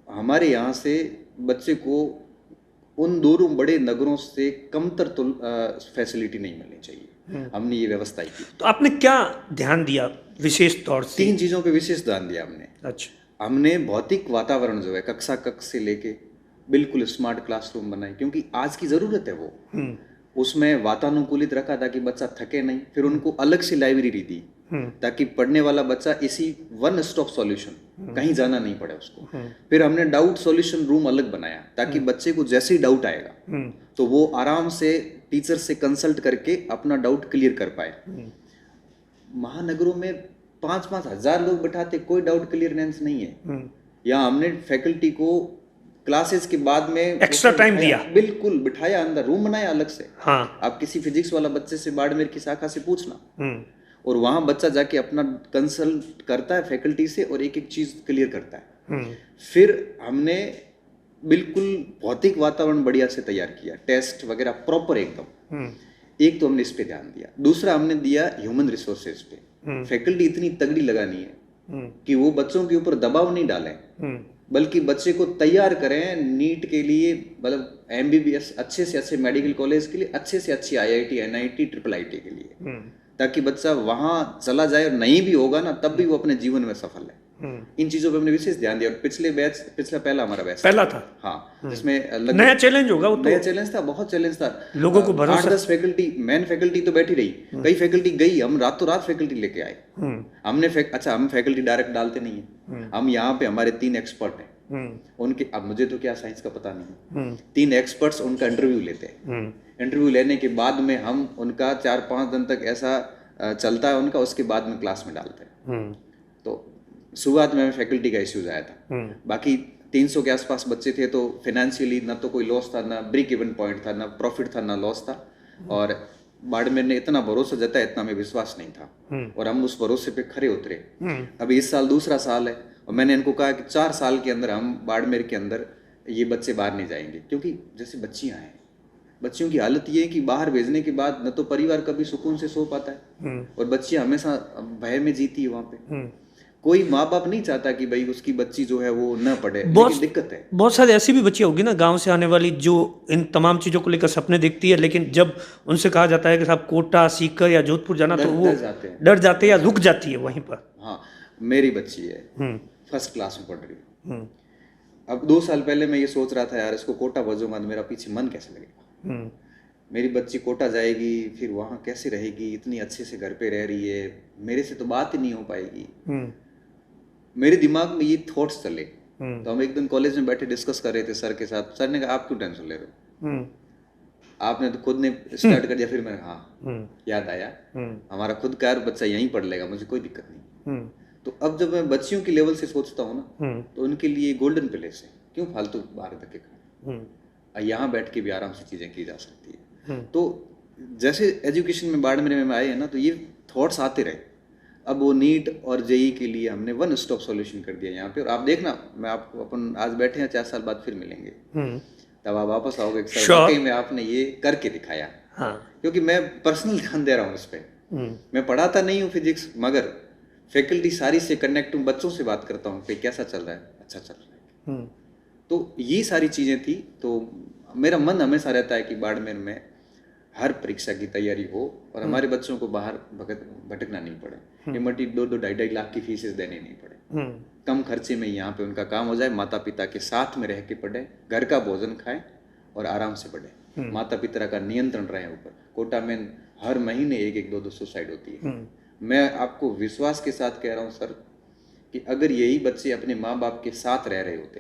हमारे यहाँ से बच्चे को उन दोनों बड़े नगरों से कमतर तो फैसिलिटी नहीं मिलनी चाहिए। हमने ये व्यवस्था की। तो आपने क्या ध्यान दिया विशेष तौर से? 3 चीजों पे विशेष ध्यान दिया हमने। अच्छा। हमने भौतिक वातावरण जो है कक्षा कक्ष से लेके बिल्कुल स्मार्ट क्लासरूम बनाए, क्योंकि आज की जरूरत है वो। उसमें वातानुकूलित रखा ताकि बच्चा थके नहीं। फिर उनको अलग से लाइब्रेरी दी ताकि पढ़ने वाला बच्चा इसी वन स्टॉप सॉल्यूशन, कहीं जाना नहीं पड़े उसको। फिर हमने डाउट सॉल्यूशन रूम अलग बनाया ताकि बच्चे को जैसे ही डाउट आएगा तो वो आराम से टीचर से कंसल्ट करके अपना डाउट क्लियर कर पाए। महानगरों में 5-5 हजार लोग बैठाते, कोई डाउट क्लियरेंस नहीं है। यहाँ हमने फैकल्टी को क्लासेस के बाद में एक्स्ट्रा टाइम दिया, बिल्कुल बिठाया, अंदर रूम बनाया अलग से। हाँ। आप किसी फिजिक्स वाला बच्चे से बाड़मेर की शाखा से पूछना, और वहां बच्चा जाके अपना कंसल्ट करता है फैकल्टी से और एक एक चीज क्लियर करता है। फिर हमने बिल्कुल भौतिक वातावरण बढ़िया से तैयार किया, टेस्ट वगैरह प्रॉपर एकदम। एक तो हमने इस पे ध्यान दिया। दूसरा हमने दिया ह्यूमन रिसोर्सेज पे। फैकल्टी इतनी तगड़ी लगानी है कि वो बच्चों के ऊपर दबाव नहीं डालें, बल्कि बच्चे को तैयार करें नीट के लिए, मतलब एमबीबीएस अच्छे से अच्छे मेडिकल कॉलेज के लिए, अच्छे से अच्छी आईआईटी, एनआईटी, ट्रिपल आईटी के लिए, ताकि बच्चा वहां चला जाए और नहीं भी होगा ना तब भी वो अपने जीवन में सफल है। इन चीजों पे हमने विशेष ध्यान दिया। और पिछला पहला हमारा बैच पहला था, हाँ, जिसमें नया चैलेंज होगा। वो नया चैलेंज था, बहुत चैलेंज था। लोगों को भरोसा। 8-10 फैकल्टी, मेन फैकल्टी तो बैठी रही, कई फैकल्टी गई, हम रातों रात फैकल्टी लेके आए। हमने हम फैकल्टी डायरेक्ट डालते नहीं है, हम यहाँ पे हमारे 3 एक्सपर्ट हैं, उनके, अब मुझे तो क्या साइंस का पता नहीं है, 3 एक्सपर्ट्स उनका इंटरव्यू लेते हैं। इंटरव्यू लेने के बाद में हम उनका 4-5 दिन तक ऐसा चलता है उनका, उसके बाद में क्लास में डालते हैं। तो शुरुआत में फैकल्टी का इश्यूज आया था। बाकी 300 के आसपास बच्चे थे, तो फाइनेंशियली ना तो कोई लॉस था, ना ब्रेक इवन पॉइंट था, ना प्रॉफिट था, ना लॉस था। और बाड़मेर ने इतना भरोसा जताया, इतना हमें विश्वास नहीं था, और हम उस भरोसे पे खरे उतरे। अभी इस साल दूसरा साल है, और मैंने इनको कहा कि 4 साल के अंदर हम बाड़मेर के अंदर ये बच्चे बाहर नहीं जाएंगे, क्योंकि जैसे बच्चियां हैं, बच्चियों की हालत ये है कि बाहर भेजने के बाद न तो परिवार कभी सुकून से सो पाता है, और बच्चियां हमेशा भय में जीती है वहाँ पे। कोई माँ बाप नहीं चाहता कि भाई उसकी बच्ची जो है वो न पढ़े, लेकिन दिक्कत है। बहुत सारी ऐसी भी बच्चियां होगी ना गांव से आने वाली, जो इन तमाम चीज़ों को लेकर सपने देखती है, लेकिन जब उनसे कहा जाता है कि साहब कोटा, सीकर या जोधपुर जाना, तो वो डर जाते हैं या रुक जाती है वहीं पर। हाँ, मेरी बच्ची है, फर्स्ट क्लास में पढ़ रही है। अब 2 साल पहले मैं ये सोच रहा था, यार इसको कोटा भेजूंगा तो मेरा पीछे मन कैसे लगेगा। मेरी बच्ची कोटा जाएगी, फिर वहाँ कैसे रहेगी, इतनी अच्छे से घर पे रह रही है, मेरे से तो बात ही नहीं हो पाएगी। मेरे दिमाग में ये थॉट्स चले। तो हम एक दिन कॉलेज में बैठे डिस्कस कर रहे थे सर के साथ। सर ने कहा आप क्यों टेंशन ले रहे हो, आपने तो खुद ने स्टार्ट कर दिया। फिर मैंने हाँ याद आया, हमारा खुद का बच्चा यहीं पढ़ लेगा, मुझे कोई दिक्कत नहीं। तो अब जब मैं बच्चियों की लेवल से सोचता हूँ ना, तो उनके लिए गोल्डन प्लेस है, क्यों फालतू बाहर धक्के खाए, यहाँ बैठ के भी आराम से चीजें की जा सकती है। तो जैसे एजुकेशन में बाड़मेर में आए हैं ना, तो ये थॉट्स आते रहे। अब वो नीट और जेई के लिए हमने 1 स्टॉप सॉल्यूशन कर दिया यहाँ पे। और आप देखना, मैं आपको अपन आज बैठे हैं, 4 साल बाद फिर मिलेंगे, तब आप वापस आओगे सर वाकई में आपने ये करके दिखाया। क्योंकि मैं पर्सनल ध्यान दे रहा हूँ इस पे। मैं पढ़ाता नहीं हूँ फिजिक्स, मगर फैकल्टी सारी से कनेक्ट हूँ, बच्चों से बात करता हूँ कि कैसा चल रहा है, अच्छा चल रहा है। तो ये सारी चीजें थी। तो मेरा मन हमेशा रहता है कि बाड़मेर में हर परीक्षा की तैयारी हो, और हमारे बच्चों को बाहर भटकना नहीं पड़े, इमरती 2-2-2.5 लाख की फीसेस देने नहीं पड़े, कम खर्चे में यहाँ पे उनका काम हो जाए, माता पिता के साथ में रह के पढ़े, घर का भोजन खाएं और आराम से पढ़े, माता पिता का नियंत्रण रहे ऊपर। कोटा में हर महीने 1-1, 2-2 सुसाइड होती है। मैं आपको विश्वास के साथ कह रहा हूँ सर, कि अगर यही बच्चे अपने माँ बाप के साथ रह रहे होते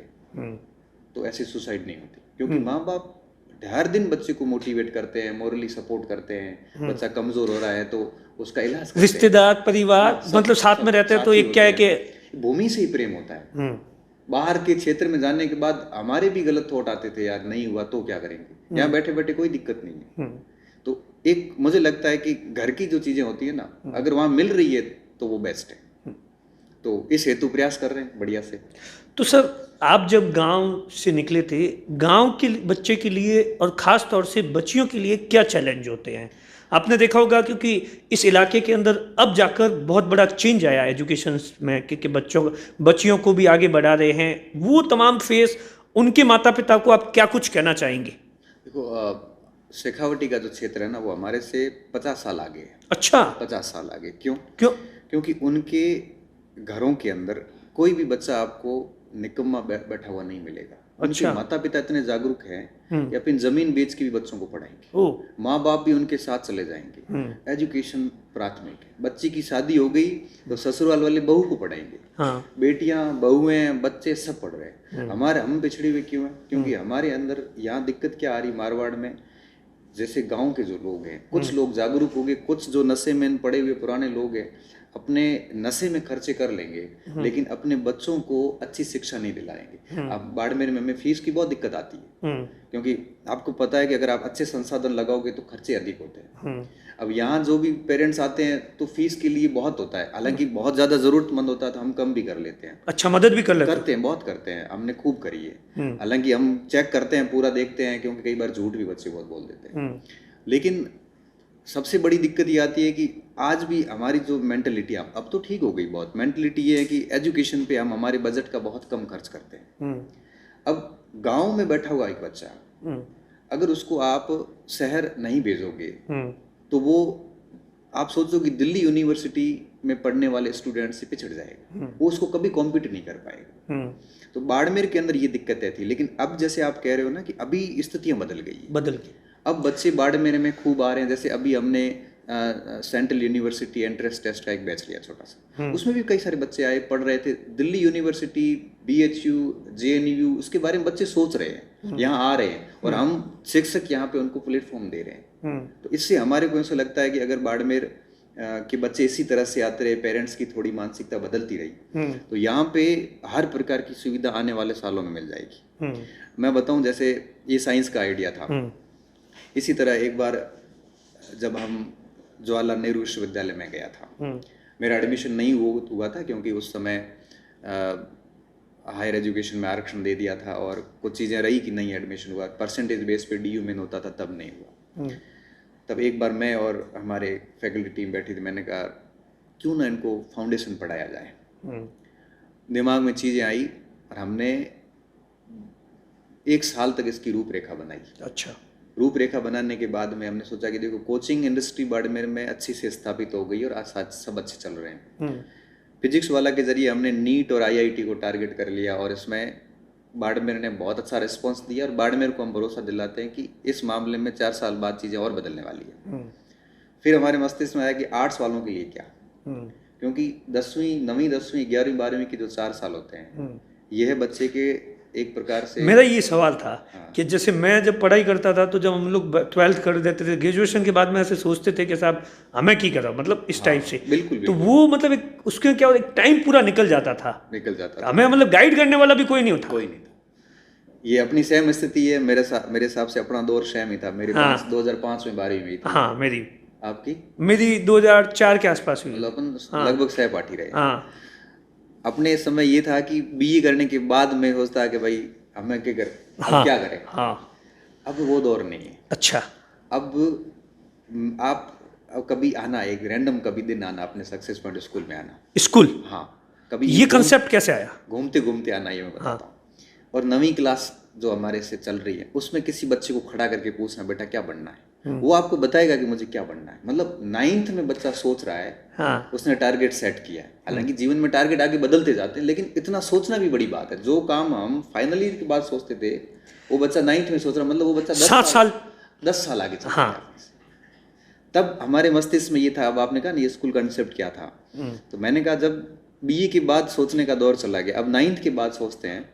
तो ऐसी सुसाइड नहीं होती। क्योंकि माँ बाप हर दिन बच्चे को मोटिवेट करते हैं, मोरली सपोर्ट करते हैं। बच्चा कमजोर हो रहा है तो उसका इलाज करते हैं। रिश्तेदार, परिवार मतलब साथ में रहते हैं, तो एक क्या है कि भूमि से ही प्रेम होता है। बाहर के क्षेत्र में जाने के बाद हमारे भी गलत थॉट आते थे, यार नहीं हुआ तो क्या करेंगे, यहाँ बैठे बैठे कोई दिक्कत नहीं है। तो एक मुझे लगता है कि घर की जो चीजें होती है ना, अगर वहां मिल रही है तो वो बेस्ट है। तो इस हेतु प्रयास कर रहे हैं बढ़िया से। तो सर, आप जब गांव से निकले थे, गांव के बच्चे के लिए और ख़ास तौर से बच्चियों के लिए क्या चैलेंज होते हैं? आपने देखा होगा, क्योंकि इस इलाके के अंदर अब जाकर बहुत बड़ा चेंज आया है एजुकेशन में, क्योंकि बच्चियों को भी आगे बढ़ा रहे हैं। वो तमाम फेस, उनके माता पिता को आप क्या कुछ कहना चाहेंगे? देखो, शेखावटी का जो क्षेत्र है ना, वो हमारे से 50 साल आगे है। अच्छा, 50 साल आगे। क्यों? क्योंकि उनके घरों के अंदर कोई भी बच्चा आपको निकम्मा बैठा हुआ नहीं मिलेगा। उनके माता पिता इतने जागरूक हैं कि अपनी जमीन बेच के भी बच्चों को पढ़ाएंगे, माँ बाप भी उनके साथ चले जाएंगे। एजुकेशन प्राथमिक है। बच्ची की शादी हो गई तो ससुराल वाले बहू को पढ़ाएंगे। बेटियां, बहुएं, बच्चे सब पढ़ रहे हैं। हम पिछड़े हुए क्यों हैं? क्योंकि हमारे अंदर यहाँ दिक्कत क्या आ रही, मारवाड़ में जैसे गांव के जो लोग हैं, कुछ लोग जागरूक हो गए, कुछ जो नशे में पड़े हुए पुराने लोग हैं अपने नशे में खर्चे कर लेंगे, लेकिन अपने बच्चों को अच्छी शिक्षा नहीं दिलाएंगे। अब बाड़मेर में हमें फीस की बहुत दिक्कत आती है, क्योंकि आपको पता है कि अगर आप अच्छे संसाधन लगाओगे तो खर्चे अधिक होते हैं। अब यहाँ जो भी पेरेंट्स आते हैं तो फीस के लिए बहुत होता है, हालांकि बहुत ज्यादा जरूरतमंद होता है तो हम कम भी कर लेते हैं। अच्छा, मदद भी करते हैं, बहुत करते हैं, हमने खूब करी है। हालांकि हम चेक करते हैं, पूरा देखते हैं, क्योंकि कई बार झूठ भी बच्चे बहुत बोल देते हैं। लेकिन सबसे बड़ी दिक्कत ये आती है कि आज भी हमारी जो मेंटलिटी, अब तो ठीक हो गई बहुत, मेंटलिटी ये है कि एजुकेशन पे हम हमारे बजट का बहुत कम खर्च करते हैं। अब गांव में बैठा हुआ एक बच्चा, अगर उसको आप शहर नहीं भेजोगे तो वो, आप सोचो कि दिल्ली यूनिवर्सिटी में पढ़ने वाले स्टूडेंट से पिछड़ जाएगा, वो उसको कभी कॉम्पीट नहीं कर पाएगा। तो बाड़मेर के अंदर ये दिक्कतें थी। लेकिन अब जैसे आप कह रहे हो ना कि अभी स्थितियां बदल गई। अब बच्चे बाड़मेर में खूब आ रहे हैं। जैसे अभी हमने सेंट्रल यूनिवर्सिटी एंट्रेंस टेस्ट का एक बैच लिया छोटा सा, उसमें भी कई सारे बच्चे आए, पढ़ रहे थे। दिल्ली यूनिवर्सिटी, BHU, JNU, उसके बारे में बच्चे सोच रहे हैं, यहाँ आ रहे हैं, और हम शिक्षक यहाँ पे उनको प्लेटफॉर्म दे रहे हैं। तो इससे हमारे को ऐसा लगता है कि अगर बाड़मेर कि बच्चे इसी तरह से आते रहे, पेरेंट्स की थोड़ी मानसिकता बदलती रही, तो यहाँ पे हर प्रकार की सुविधा आने वाले सालों में मिल जाएगी। मैं बताऊं, जैसे ये साइंस का आइडिया था, इसी तरह एक बार जब हम जवाहरलाल नेहरू विश्वविद्यालय में गया था, मेरा एडमिशन नहीं हुआ था क्योंकि उस समय हायर एजुकेशन में आरक्षण दे दिया था और कुछ चीज़ें रही कि नहीं एडमिशन हुआ, परसेंटेज बेस पे DU मेन होता था, तब नहीं हुआ। तब एक बार मैं और हमारे फैकल्टी टीम बैठी थी, मैंने कहा क्यों ना इनको फाउंडेशन पढ़ाया जाए। दिमाग में चीज़ें आई और हमने 1 साल तक इसकी रूपरेखा बनाई। अच्छा। रूपरेखा बनाने के बाद में हमने सोचा कि देखो कोचिंग इंडस्ट्री बाड़मेर में अच्छी से स्थापित हो गई और आज सब अच्छे चल रहे हैं। फिजिक्स वाला के जरिए हमने नीट और IIT को टारगेट कर लिया और इसमें बाड़मेर ने बहुत अच्छा रिस्पांस दिया और बाड़मेर को हम भरोसा दिलाते हैं कि इस मामले में 4 साल बाद चीज़ें और बदलने वाली है। फिर हमारे मस्तिष्क में आया कि आर्ट्स वालों के लिए क्या, क्योंकि 10वीं 9वीं 10वीं 11वीं 12वीं के जो 4 साल होते हैं, यह बच्चे के एक प्रकार से। मेरा ये सवाल था कि जैसे मैं जब पढ़ाई करता था तो जब हम लोग 12th कर देते थे, ग्रेजुएशन के बाद में ऐसे सोचते थे कि साहब हमें की करा, मतलब इस टाइप से। बिल्कुल, तो वो मतलब एक उसके क्या एक टाइम पूरा निकल जाता था, हमें मतलब गाइड करने वाला भी कोई नहीं होता। कोई नहीं था। ये अपनी सेम स्थिति है, मेरे हिसाब से अपना दौर सेम ही था। मेरे 2005 में 12वीं में थी। हाँ, मेरी आपकी? मेरी 2004 के आसपास हुई। मतलब अपन लगभग सहपाठी रहे। हाँ। अपने समय ये था कि BE करने के बाद में सोचता है कि भाई हमें क्या करें, अब क्या करें। हाँ। अब वो दौर नहीं है। अच्छा। अब अब कभी आना, एक रैंडम कभी दिन आना, अपने सक्सेस पॉइंट स्कूल में आना। स्कूल? हाँ। कभी ये कंसेप्ट कैसे आया? घूमते घूमते आना, ये मैं बताता हूँ। और 9वीं क्लास जो हमारे से चल रही है, उसमें किसी बच्चे को खड़ा करके पूछना, बेटा क्या बनना है, वो आपको बताएगा कि मुझे क्या बनना है। मतलब 9th में बच्चा सोच रहा है। हाँ। उसने टारगेट सेट किया है। हालांकि जीवन में टारगेट आगे बदलते जाते हैं, लेकिन इतना सोचना भी बड़ी बात है। जो काम हम फाइनली के बाद सोचते थे, वो बच्चा 9th में सोच रहा, मतलब वो बच्चा 10 साल आगे चल रहा है। तब हमारे मस्तिष्क में ये था। अब आपने कहा ना ये स्कूल कंसेप्ट क्या था, तो मैंने कहा जब BE के बाद सोचने का दौर चला गया, अब 9th के बाद सोचते हैं,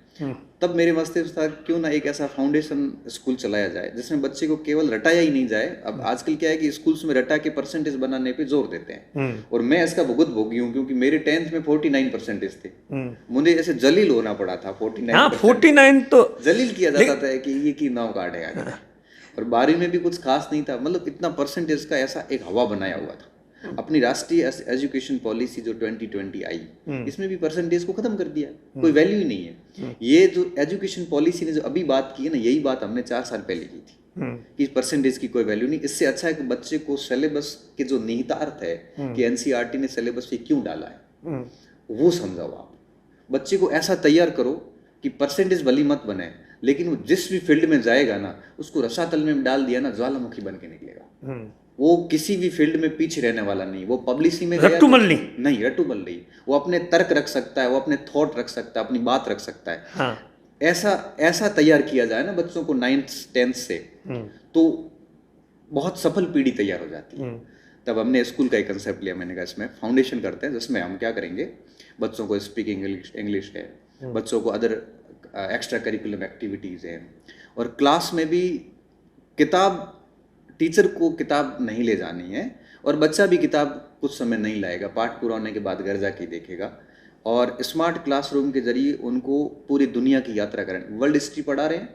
तब मेरे मस्तिष्क था क्यों ना एक ऐसा फाउंडेशन स्कूल चलाया जाए जिसमें बच्चे को केवल रटाया ही नहीं जाए। अब आजकल क्या है कि स्कूल्स में रटा के परसेंटेज बनाने पे जोर देते हैं, और मैं इसका भुगत भोगी हूँ क्योंकि मेरे 10th में 49% थे। मुझे ऐसे जलील होना पड़ा था। 49 तो जलील किया जाता था कि ये की नाव काटेगा। और 12वीं में भी कुछ खास नहीं था, मतलब इतना परसेंटेज का ऐसा एक हवा बनाया हुआ था। अपनी राष्ट्रीय एजुकेशन पॉलिसी जो 2020 आई, इसमें भी परसेंटेज को खत्म कर दिया, कोई वैल्यू ही नहीं है। ये जो एजुकेशन पॉलिसी ने जो अभी बात की है ना, यही बात हमने 4 साल पहले की थी कि परसेंटेज की कोई वैल्यू नहीं। इससे अच्छा है कि बच्चे को सिलेबस के जो निहितार्थ है कि NCERT ने सिलेबस पे क्यों डाला है, वो समझाओ आप। बच्चे को ऐसा तैयार करो कि परसेंटेज भली मत बने, लेकिन वो जिस भी फील्ड में जाएगा ना, उसको रसातल में डाल दिया ना, ज्वालामुखी बन के निकलेगा। वो किसी भी फील्ड में पीछे रहने वाला नहीं। वो पब्लिसिटी में रट्टूमल नहीं, रट्टूमल नहीं। वो अपने तर्क रख सकता है, वो अपने थॉट रख सकता है, अपनी बात रख सकता है। हाँ। ऐसा तैयार किया जाए ना बच्चों को 9th 10th से, तो बहुत सफल पीढ़ी तैयार हो जाती है। तब हमने स्कूल का एक कंसेप्ट लिया। मैंने कहा इसमें फाउंडेशन करते हैं, जिसमें हम क्या करेंगे, बच्चों को स्पीकिंग इंग्लिश है, बच्चों को अदर एक्स्ट्रा करिकुलम एक्टिविटीज़ हैं, और क्लास में भी टीचर को किताब नहीं ले जानी है, और बच्चा भी किताब कुछ समय नहीं लाएगा, पाठ पूरा होने के बाद घर जाके देखेगा। और स्मार्ट क्लासरूम के जरिए उनको पूरी दुनिया की यात्रा करें। वर्ल्ड हिस्ट्री पढ़ा रहे हैं,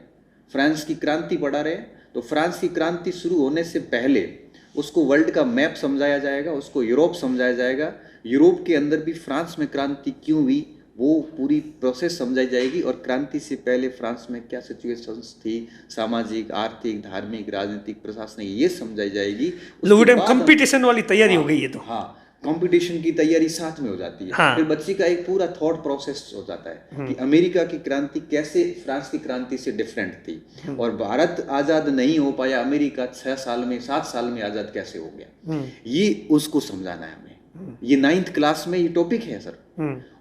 फ्रांस की क्रांति पढ़ा रहे हैं, तो फ्रांस की क्रांति शुरू होने से पहले उसको वर्ल्ड का मैप समझाया जाएगा, उसको यूरोप समझाया जाएगा, यूरोप के अंदर भी फ्रांस में क्रांति क्यों हुई वो पूरी प्रोसेस समझाई जाएगी, और क्रांति से पहले फ्रांस में क्या सिचुएशंस थी, सामाजिक, आर्थिक, धार्मिक, राजनीतिक, प्रशासनिक, ये समझाई जाएगी। कंपटीशन वाली तैयारी हो गई है। तो हाँ, कंपटीशन की तैयारी साथ में हो जाती है। हाँ। फिर बच्चे का एक पूरा थॉट प्रोसेस हो जाता है कि अमेरिका की क्रांति कैसे फ्रांस की क्रांति से डिफरेंट थी, और भारत आजाद नहीं हो पाया, अमेरिका 6 साल में 7 साल में आजाद कैसे हो गया, ये उसको समझाना है हमें। ये 9th क्लास में ये टॉपिक है सर,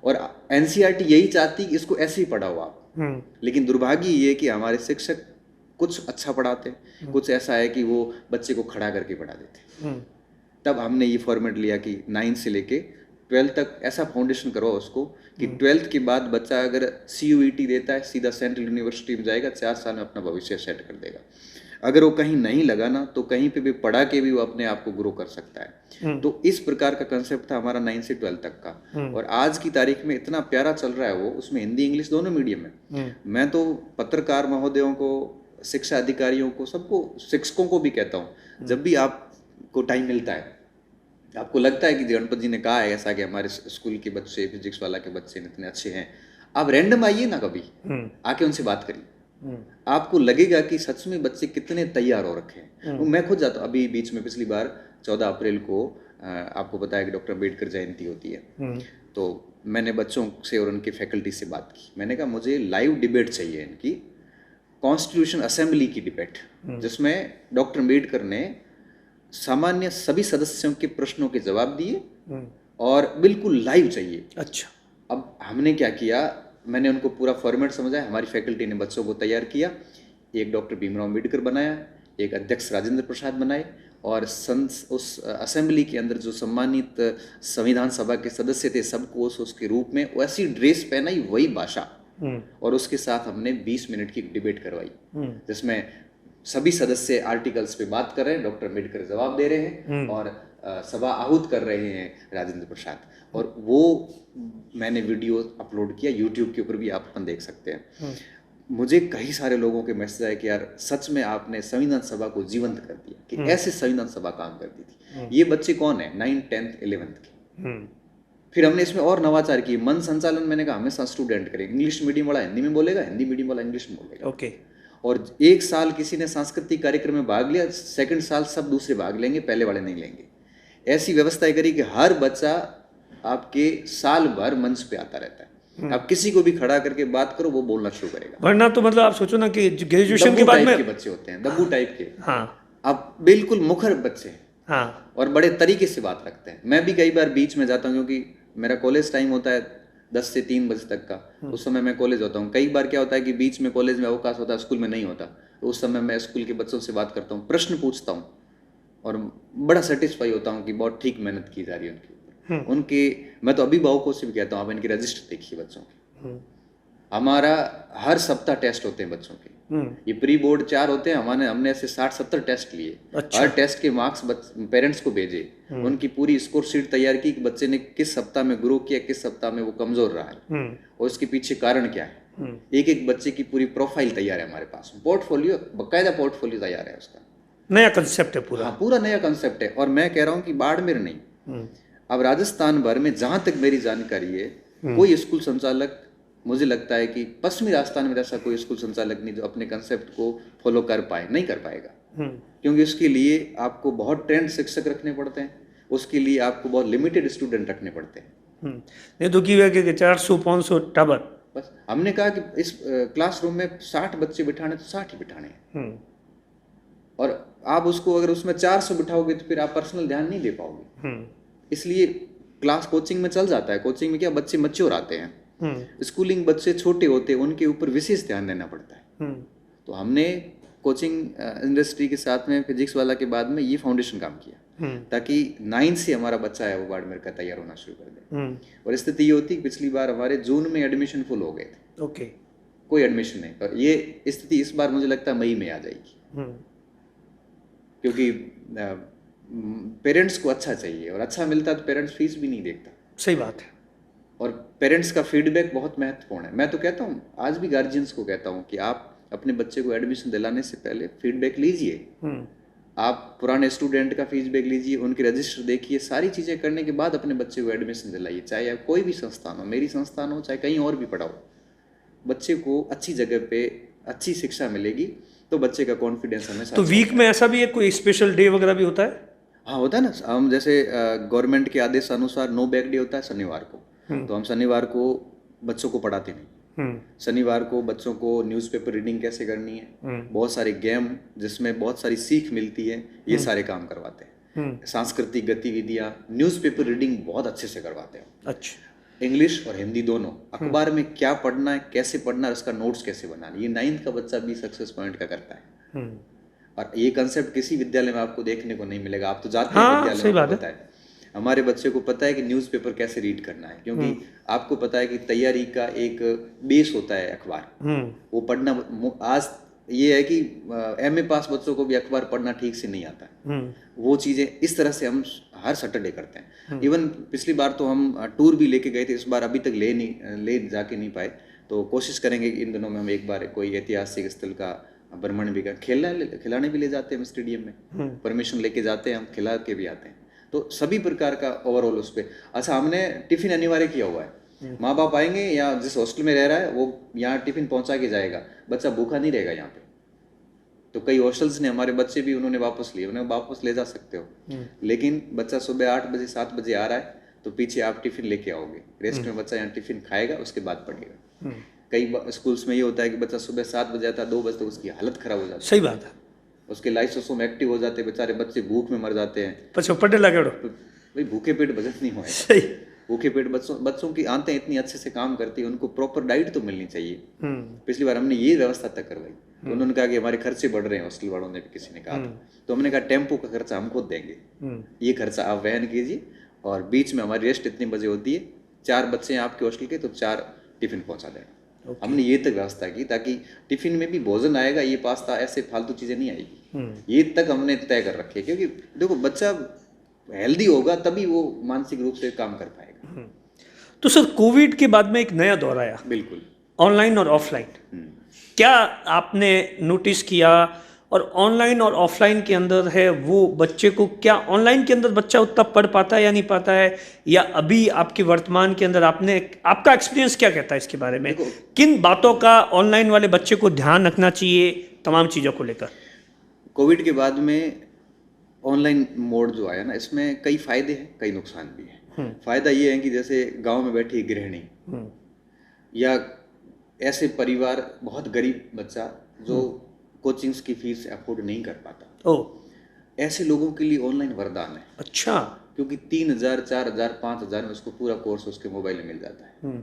और NCERT यही चाहती कि इसको ऐसे ही पढ़ाओ आप। लेकिन दुर्भाग्य ये कि हमारे शिक्षक कुछ अच्छा पढ़ाते, कुछ ऐसा है कि वो बच्चे को खड़ा करके पढ़ा देते। तब हमने ये फॉर्मेट लिया कि 9th से लेके 12th तक ऐसा फाउंडेशन करो उसको कि 12th के बाद बच्चा अगर CUET देता है, सीधा सेंट्रल यूनिवर्सिटी में जाएगा, 4 साल में अपना भविष्य सेट कर देगा। अगर वो कहीं नहीं लगा ना तो कहीं पे भी पढ़ा के भी वो अपने आप को ग्रो कर सकता है। तो इस प्रकार का कंसेप्ट था हमारा 9 से 12 तक का। और आज की तारीख में इतना प्यारा चल रहा है वो, उसमें हिंदी इंग्लिश दोनों मीडियम है। मैं तो पत्रकार महोदयों को, शिक्षा अधिकारियों को, सबको, शिक्षकों को भी कहता हूँ, जब भी आपको टाइम मिलता है, आपको लगता है कि गणपत जी ने कहा है ऐसा कि हमारे स्कूल के बच्चे, फिजिक्स वाला के बच्चे इतने अच्छे हैं, आप रैंडम आइए ना कभी, आके उनसे बात करिए, आपको लगेगा कि सच में बच्चे कितने तैयार हो रखे हैं। मैं खुद जाता हूँ, अभी बीच में पिछली बार 14 अप्रैल को आपको बताया कि डॉक्टर अम्बेडकर जयंती होती है, तो मैंने बच्चों से और उनके फैकल्टी से बात की। मैंने कहा मुझे लाइव डिबेट चाहिए इनकी, कॉन्स्टिट्यूशन असेंबली की डिबेट, जिसमें डॉक्टर अम्बेडकर ने सामान्य सभी सदस्यों के प्रश्नों के जवाब दिए और बिल्कुल लाइव चाहिए। अच्छा, अब हमने क्या किया, मैंने उनको पूरा फॉर्मेट समझाया, हमारी फैकल्टी ने बच्चों को तैयार किया, एक डॉक्टर भीमराव अम्बेडकर बनाया, एक अध्यक्ष राजेंद्र प्रसाद बनाए, और उस असेंबली के अंदर जो सम्मानित संविधान सभा के सदस्य थे सबको उसके रूप में वैसी ड्रेस पहनाई, वही भाषा, और उसके साथ हमने 20 मिनट की डिबेट करवाई, जिसमें सभी सदस्य आर्टिकल्स पे बात कर रहे हैं, डॉक्टर अम्बेडकर जवाब दे रहे हैं, और सभा आहूत कर रहे हैं राजेंद्र प्रसाद। और वो मैंने वीडियो अपलोड किया यूट्यूब के ऊपर भी, आप अपन देख सकते हैं। मुझे कई सारे लोगों के मैसेज आए कि यार सच में आपने संविधान सभा को जीवंत कर दिया, कि ऐसे संविधान सभा काम करती थी। ये बच्चे कौन है, 9, 10th, 11th के। फिर हमने इसमें और नवाचार किए, मन संचालन, मैंने कहा हमेशा स्टूडेंट करें, इंग्लिश मीडियम वाला हिंदी में बोलेगा, हिंदी मीडियम वाला इंग्लिश में बोलेगा। ओके। और एक साल किसी ने सांस्कृतिक कार्यक्रम में भाग लिया, सेकंड साल सब दूसरे भाग लेंगे, पहले वाले नहीं लेंगे। ऐसी व्यवस्था करी कि हर बच्चा आपके साल भर मंच पे आता रहता है। आप किसी को भी खड़ा करके बात करो, वो बोलना शुरू करेगा। वरना तो मतलब आप सोचो ना कि ग्रेजुएशन के बाद में के बच्चे होते हैं, दब्बू टाइप के, हाँ, आप बिल्कुल मुखर बच्चे हैं, हाँ, और बड़े तरीके से बात रखते हैं। मैं भी कई बार बीच में जाता हूँ, क्योंकि मेरा कॉलेज टाइम होता है 10 से 3 बजे तक का, उस समय मैं कॉलेज होता हूँ। कई बार क्या होता है कि बीच में कॉलेज में अवकाश होता है, स्कूल में नहीं होता, तो उस समय मैं स्कूल के बच्चों से बात करता हूँ, प्रश्न पूछता हूँ, और बड़ा सेटिस्फाई होता हूँ कि बहुत ठीक मेहनत की जा रही है उनके ऊपर। उनके, मैं तो अभिभावकों से भी कहता हूँ, आप इनके रजिस्टर देखिए बच्चों के। हमारा हर सप्ताह टेस्ट होते हैं बच्चों के, ये प्री बोर्ड 4 होते हैं, हमने ऐसे 60-70 टेस्ट लिए। अच्छा। हर टेस्ट के मार्क्स पेरेंट्स को भेजे, उनकी पूरी स्कोर शीट तैयार की कि बच्चे ने किस सप्ताह में ग्रो किया, किस सप्ताह में वो कमजोर रहा है, और उसके पीछे कारण क्या है। एक एक बच्चे की पूरी प्रोफाइल तैयार है हमारे पास, पोर्टफोलियो, बाकायदा पोर्टफोलियो तैयार है उसका। नया कंसेप्ट है पूरा। हाँ, पूरा नया कंसेप्ट है। और मैं कह रहा हूँ कि बाड़मेर नहीं, अब राजस्थान भर में जहां तक मेरी जानकारी है, कोई स्कूल संचालक, मुझे लगता है कि पश्चिमी राजस्थान में ऐसा कोई स्कूल संचालक नहीं जो अपने कंसेप्ट को फॉलो कर पाए, नहीं कर पाएगा। क्योंकि उसके लिए आपको बहुत ट्रेंड शिक्षक रखने पड़ते हैं, उसके लिए आपको बहुत लिमिटेड स्टूडेंट रखने पड़ते हैं। नहीं तो कि 400-500 टाबर। बस हमने कहा कि इस क्लासरूम में 60 बच्चे बिठाने तो 60 ही बिठाने हैं, और आप उसको अगर उसमें 400 बिठाओगे तो फिर आप पर्सनल ध्यान नहीं दे पाओगे। इसलिए क्लास कोचिंग में चल जाता है। कोचिंग में क्या, बच्चे मैच्योर आते हैं, स्कूलिंग बच्चे छोटे होते हैं, उनके ऊपर विशेष ध्यान देना पड़ता है। तो हमने कोचिंग इंडस्ट्री के साथ में फिजिक्स वाला के बाद में ये फाउंडेशन काम किया, ताकि 9 से हमारा बच्चा है वो बाड़मेर का तैयार होना शुरू कर दे। और स्थिति ये होती, पिछली बार हमारे जून में एडमिशन फुल हो गए थे। ओके। कोई एडमिशन नहीं, और ये स्थिति इस बार मुझे लगता है मई में आ जाएगी, क्योंकि पेरेंट्स को अच्छा चाहिए, और अच्छा मिलता तो पेरेंट्स फीस भी नहीं देखता। सही बात है। और पेरेंट्स का फीडबैक बहुत महत्वपूर्ण है। मैं तो कहता हूँ, आज भी गार्जियंस को कहता हूँ कि आप अपने बच्चे को एडमिशन दिलाने से पहले फीडबैक लीजिए। आप पुराने स्टूडेंट का फीडबैक लीजिए, उनके रजिस्टर देखिए, सारी चीज़ें करने के बाद अपने बच्चे को एडमिशन दिलाइए। चाहे आप कोई भी संस्थान हो, मेरी संस्थान हो, चाहे कहीं और भी पढ़ाओ, बच्चे को अच्छी जगह पे अच्छी शिक्षा मिलेगी तो बच्चे का कॉन्फिडेंस हमेशा। तो वीक में ऐसा भी है, कोई स्पेशल डे वगैरह भी होता है? हाँ, होता है ना। हम जैसे गवर्नमेंट के आदेश अनुसार नो बैक डे होता है शनिवार को, तो हम शनिवार को बच्चों को पढ़ाते नहीं। शनिवार को बच्चों को न्यूज़पेपर रीडिंग कैसे करनी है, बहुत सारे गेम जिसमें बहुत सारी सीख मिलती है, ये सारे काम करवाते हैं। सांस्कृतिक गतिविधियाँ, न्यूज़पेपर रीडिंग बहुत अच्छे से करवाते हैं। अच्छा। इंग्लिश और हिंदी दोनों, अखबार में क्या पढ़ना है, कैसे पढ़ना है, उसका नोट्स कैसे बनाना है, ये 9th का बच्चा भी सक्सेस पॉइंट का करता है। और ये कंसेप्ट किसी विद्यालय में आपको देखने को नहीं मिलेगा। आप तो जाते हैं विद्यालय में, पता है हमारे बच्चे को पता है कि न्यूज़पेपर कैसे रीड करना है, क्योंकि आपको पता है कि तैयारी का एक बेस होता है अखबार, वो पढ़ना। आज ये है कि MA पास बच्चों को भी अखबार पढ़ना ठीक से नहीं आता है। वो चीज़ें इस तरह से हम हर सैटरडे करते हैं। इवन पिछली बार तो हम टूर भी लेके गए थे, इस बार अभी तक ले जाके नहीं पाए। तो कोशिश करेंगे कि इन दिनों में हम एक बार कोई ऐतिहासिक स्थल का भ्रमण भी कर, खिलाने भी ले जाते हैं हम स्टेडियम में, परमिशन लेके जाते हैं हम, खिला के भी आते हैं। तो सभी प्रकार का ओवरऑल उस पर। अच्छा, हमने टिफिन अनिवार्य किया हुआ है। माँ बाप आएंगे या जिस हॉस्टल में रह रहा है वो यहाँ टिफिन पहुंचा के जाएगा, बच्चा भूखा नहीं रहेगा यहाँ पे। तो कई हॉस्टल्स ने हमारे बच्चे भी उन्होंने वापस लिए, उन्हें वापस ले जा सकते हो, लेकिन बच्चा सुबह 8 बजे 7 बजे आ रहा है तो पीछे आप टिफिन लेके आओगे, रेस्ट में बच्चा यहाँ टिफिन खाएगा, उसके बाद पढ़ेगा। कई स्कूल्स में ये होता है कि बच्चा सुबह 7 बजे आता है, 2 बजे तक उसकी हालत खराब हो जाती है। सही बात है। उसके लाइसोसोम एक्टिव हो जाते हैं, बेचारे बच्चे भूख में मर जाते हैं। પછી पढ़ने लगे भाई भूखे पेट बचत नहीं होएगा। सही। भूखे पेट बच्चों की आंतें इतनी अच्छे से काम करती है, उनको प्रॉपर डाइट तो मिलनी चाहिए। पिछली बार हमने ये व्यवस्था तक करवाई, तो उन्होंने कहा कि हमारे खर्चे बढ़ रहे हैं, हॉस्टल वालों ने भी किसी ने कहा था। तो हमने कहा टेम्पो का खर्चा हम खुद देंगे, ये खर्चा आप वहन कीजिए, और बीच में हमारी रेस्ट इतनी बजे होती है, 4 बच्चे हैं आपके हॉस्टल के तो 4 टिफिन पहुंचा देना। हमने ये तक व्यवस्था की ताकि टिफिन में भी भोजन आएगा, ये पास्ता ऐसे फालतू चीजें नहीं आएगी। ये तक हमने तय कर रखे, क्योंकि देखो बच्चा हेल्दी होगा तभी वो मानसिक रूप से काम कर पाएगा। तो सर, कोविड के बाद में एक नया दौर आया, बिल्कुल, ऑनलाइन और ऑफलाइन। क्या आपने नोटिस किया, और ऑनलाइन और ऑफलाइन के अंदर है वो बच्चे को, क्या ऑनलाइन के अंदर बच्चा उतना पढ़ पाता है या नहीं पाता है, या अभी आपके वर्तमान के अंदर आपका एक्सपीरियंस क्या कहता है इसके बारे में? किन बातों का ऑनलाइन वाले बच्चे को ध्यान रखना चाहिए तमाम चीज़ों को लेकर? कोविड के बाद में ऑनलाइन मोड जो आया ना, इसमें कई फायदे हैं, कई नुकसान भी हैं। फायदा ये है कि जैसे गांव में बैठी गृहिणी या ऐसे परिवार, बहुत गरीब बच्चा जो कोचिंग्स की फीस अफोर्ड नहीं कर पाता, ऐसे लोगों के लिए ऑनलाइन वरदान है। अच्छा। क्योंकि 3,000, 4,000, 5,000 में उसको पूरा कोर्स उसके मोबाइल में मिल जाता है।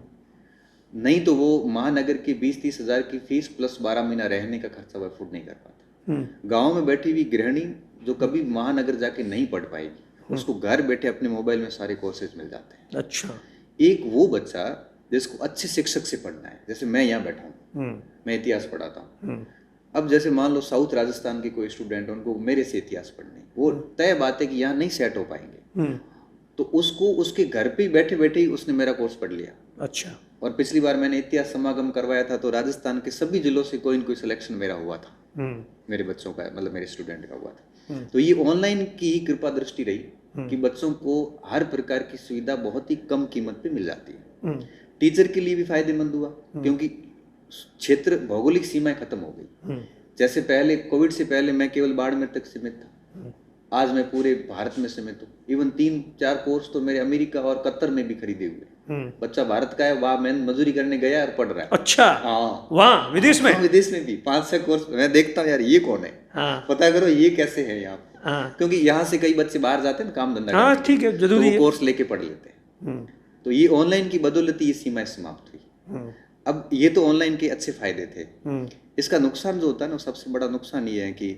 नहीं तो वो महानगर की 20-30 हज़ार की फीस प्लस 12 महीना रहने का खर्चा वो अफोर्ड नहीं कर पाता। गांव में बैठी हुई गृहिणी जो कभी महानगर जाके नहीं पढ़ पाएगी, उसको घर बैठे अपने मोबाइल में सारे कोर्सेज मिल जाते हैं। अच्छा। एक वो बच्चा जिसको अच्छे शिक्षक से पढ़ना है, जैसे मैं यहाँ बैठा हूँ, मैं इतिहास पढ़ाता हूँ। अब जैसे मान लो साउथ राजस्थान के कोई स्टूडेंट, उनको मेरे से इतिहास पढ़ने, वो तय बात है कि यहाँ नहीं सेट हो पाएंगे, तो उसको उसके घर पे बैठे बैठे ही उसने मेरा कोर्स पढ़ लिया। अच्छा। और पिछली बार मैंने इतिहास समागम करवाया था तो राजस्थान के सभी जिलों से कोई न कोई सिलेक्शन मेरा हुआ था, मेरे बच्चों का, मतलब मेरे स्टूडेंट का हुआ था। तो ये ऑनलाइन की ही कृपा दृष्टि रही कि बच्चों को हर प्रकार की सुविधा बहुत ही कम कीमत पे मिल जाती है। टीचर के लिए भी फायदेमंद हुआ, क्योंकि क्षेत्र, भौगोलिक सीमाएं खत्म हो गई। जैसे पहले, कोविड से पहले मैं केवल बाड़मेर तक सीमित था, आज मैं पूरे भारत में सीमित हूँ। इवन 3-4 कोर्स तो मेरे अमेरिका और कतर में भी खरीदे हुए। बच्चा भारत का है, वहां मैं मजदूरी करने गया और पढ़ रहा है। अच्छा। हाँ, वहाँ विदेश में? विदेश में भी 5-6 कोर्स। मैं देखता हूँ यार ये कौन है, पता करो ये कैसे है यहाँ पे। क्योंकि यहाँ से कई बच्चे बाहर जाते हैं काम धंधा, हाँ ठीक है, जरूरी है, कोर्स लेके पढ़ लेते हैं। तो ये ऑनलाइन की बदौलत ये सीमाएं समाप्त हुई। अब ये तो ऑनलाइन के अच्छे फायदे थे। इसका नुकसान जो होता है ना, सबसे बड़ा नुकसान ये है कि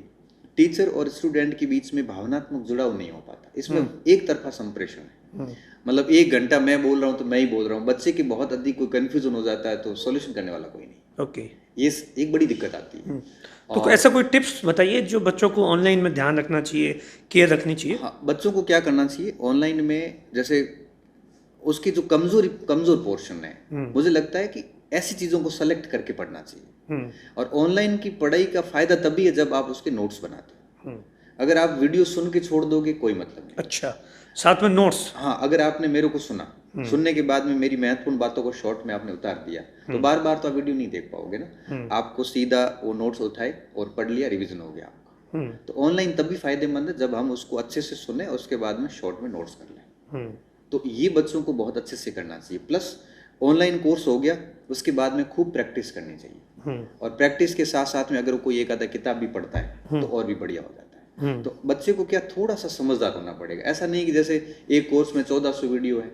टीचर और स्टूडेंट के बीच में भावनात्मक जुड़ाव नहीं हो पाता। इसमें एक तरफा संप्रेषण है, मतलब 1 घंटा मैं बोल रहा हूँ तो मैं ही बोल रहा हूँ। बच्चे के बहुत अधिक कोई कंफ्यूजन हो जाता है तो सॉल्यूशन करने वाला कोई नहीं। ओके, ये एक बड़ी दिक्कत आती है। तो ऐसा कोई टिप्स बताइए जो बच्चों को ऑनलाइन में ध्यान रखना चाहिए, केयर रखनी चाहिए? हाँ, बच्चों को क्या करना चाहिए ऑनलाइन में, जैसे उसकी जो कमजोर पोर्शन है, मुझे लगता है कि ऐसी चीजों को सेलेक्ट करके पढ़ना चाहिए। और ऑनलाइन की पढ़ाई का फायदा तभी है जब आप उसके नोट्स बनाते हो। अगर आप वीडियो सुन के छोड़ दोगे कोई मतलब नहीं। अच्छा, साथ में नोट्स? हाँ, अगर आपने मेरे को सुना, सुनने के बाद में मेरी महत्वपूर्ण बातों को शॉर्ट में आपने उतार दिया, तो बार बार तो आप वीडियो नहीं देख पाओगे ना। आपको सीधा वो नोट्स उठाए और पढ़ लिया, रिवीजन हो गया आपका। तो ऑनलाइन तभी फायदेमंद है जब हम उसको अच्छे से सुने, उसके बाद में शॉर्ट में नोट्स कर लें। तो ये बच्चों को बहुत अच्छे से करना चाहिए। प्लस ऑनलाइन कोर्स हो गया, उसके बाद में खूब प्रैक्टिस करनी चाहिए। और प्रैक्टिस के साथ साथ में अगर कोई एक आधा किताब भी पढ़ता है तो और भी बढ़िया हो जाता है। तो बच्चे को क्या थोड़ा सा समझदार होना पड़ेगा। ऐसा नहीं कि जैसे एक कोर्स में 1400 वीडियो है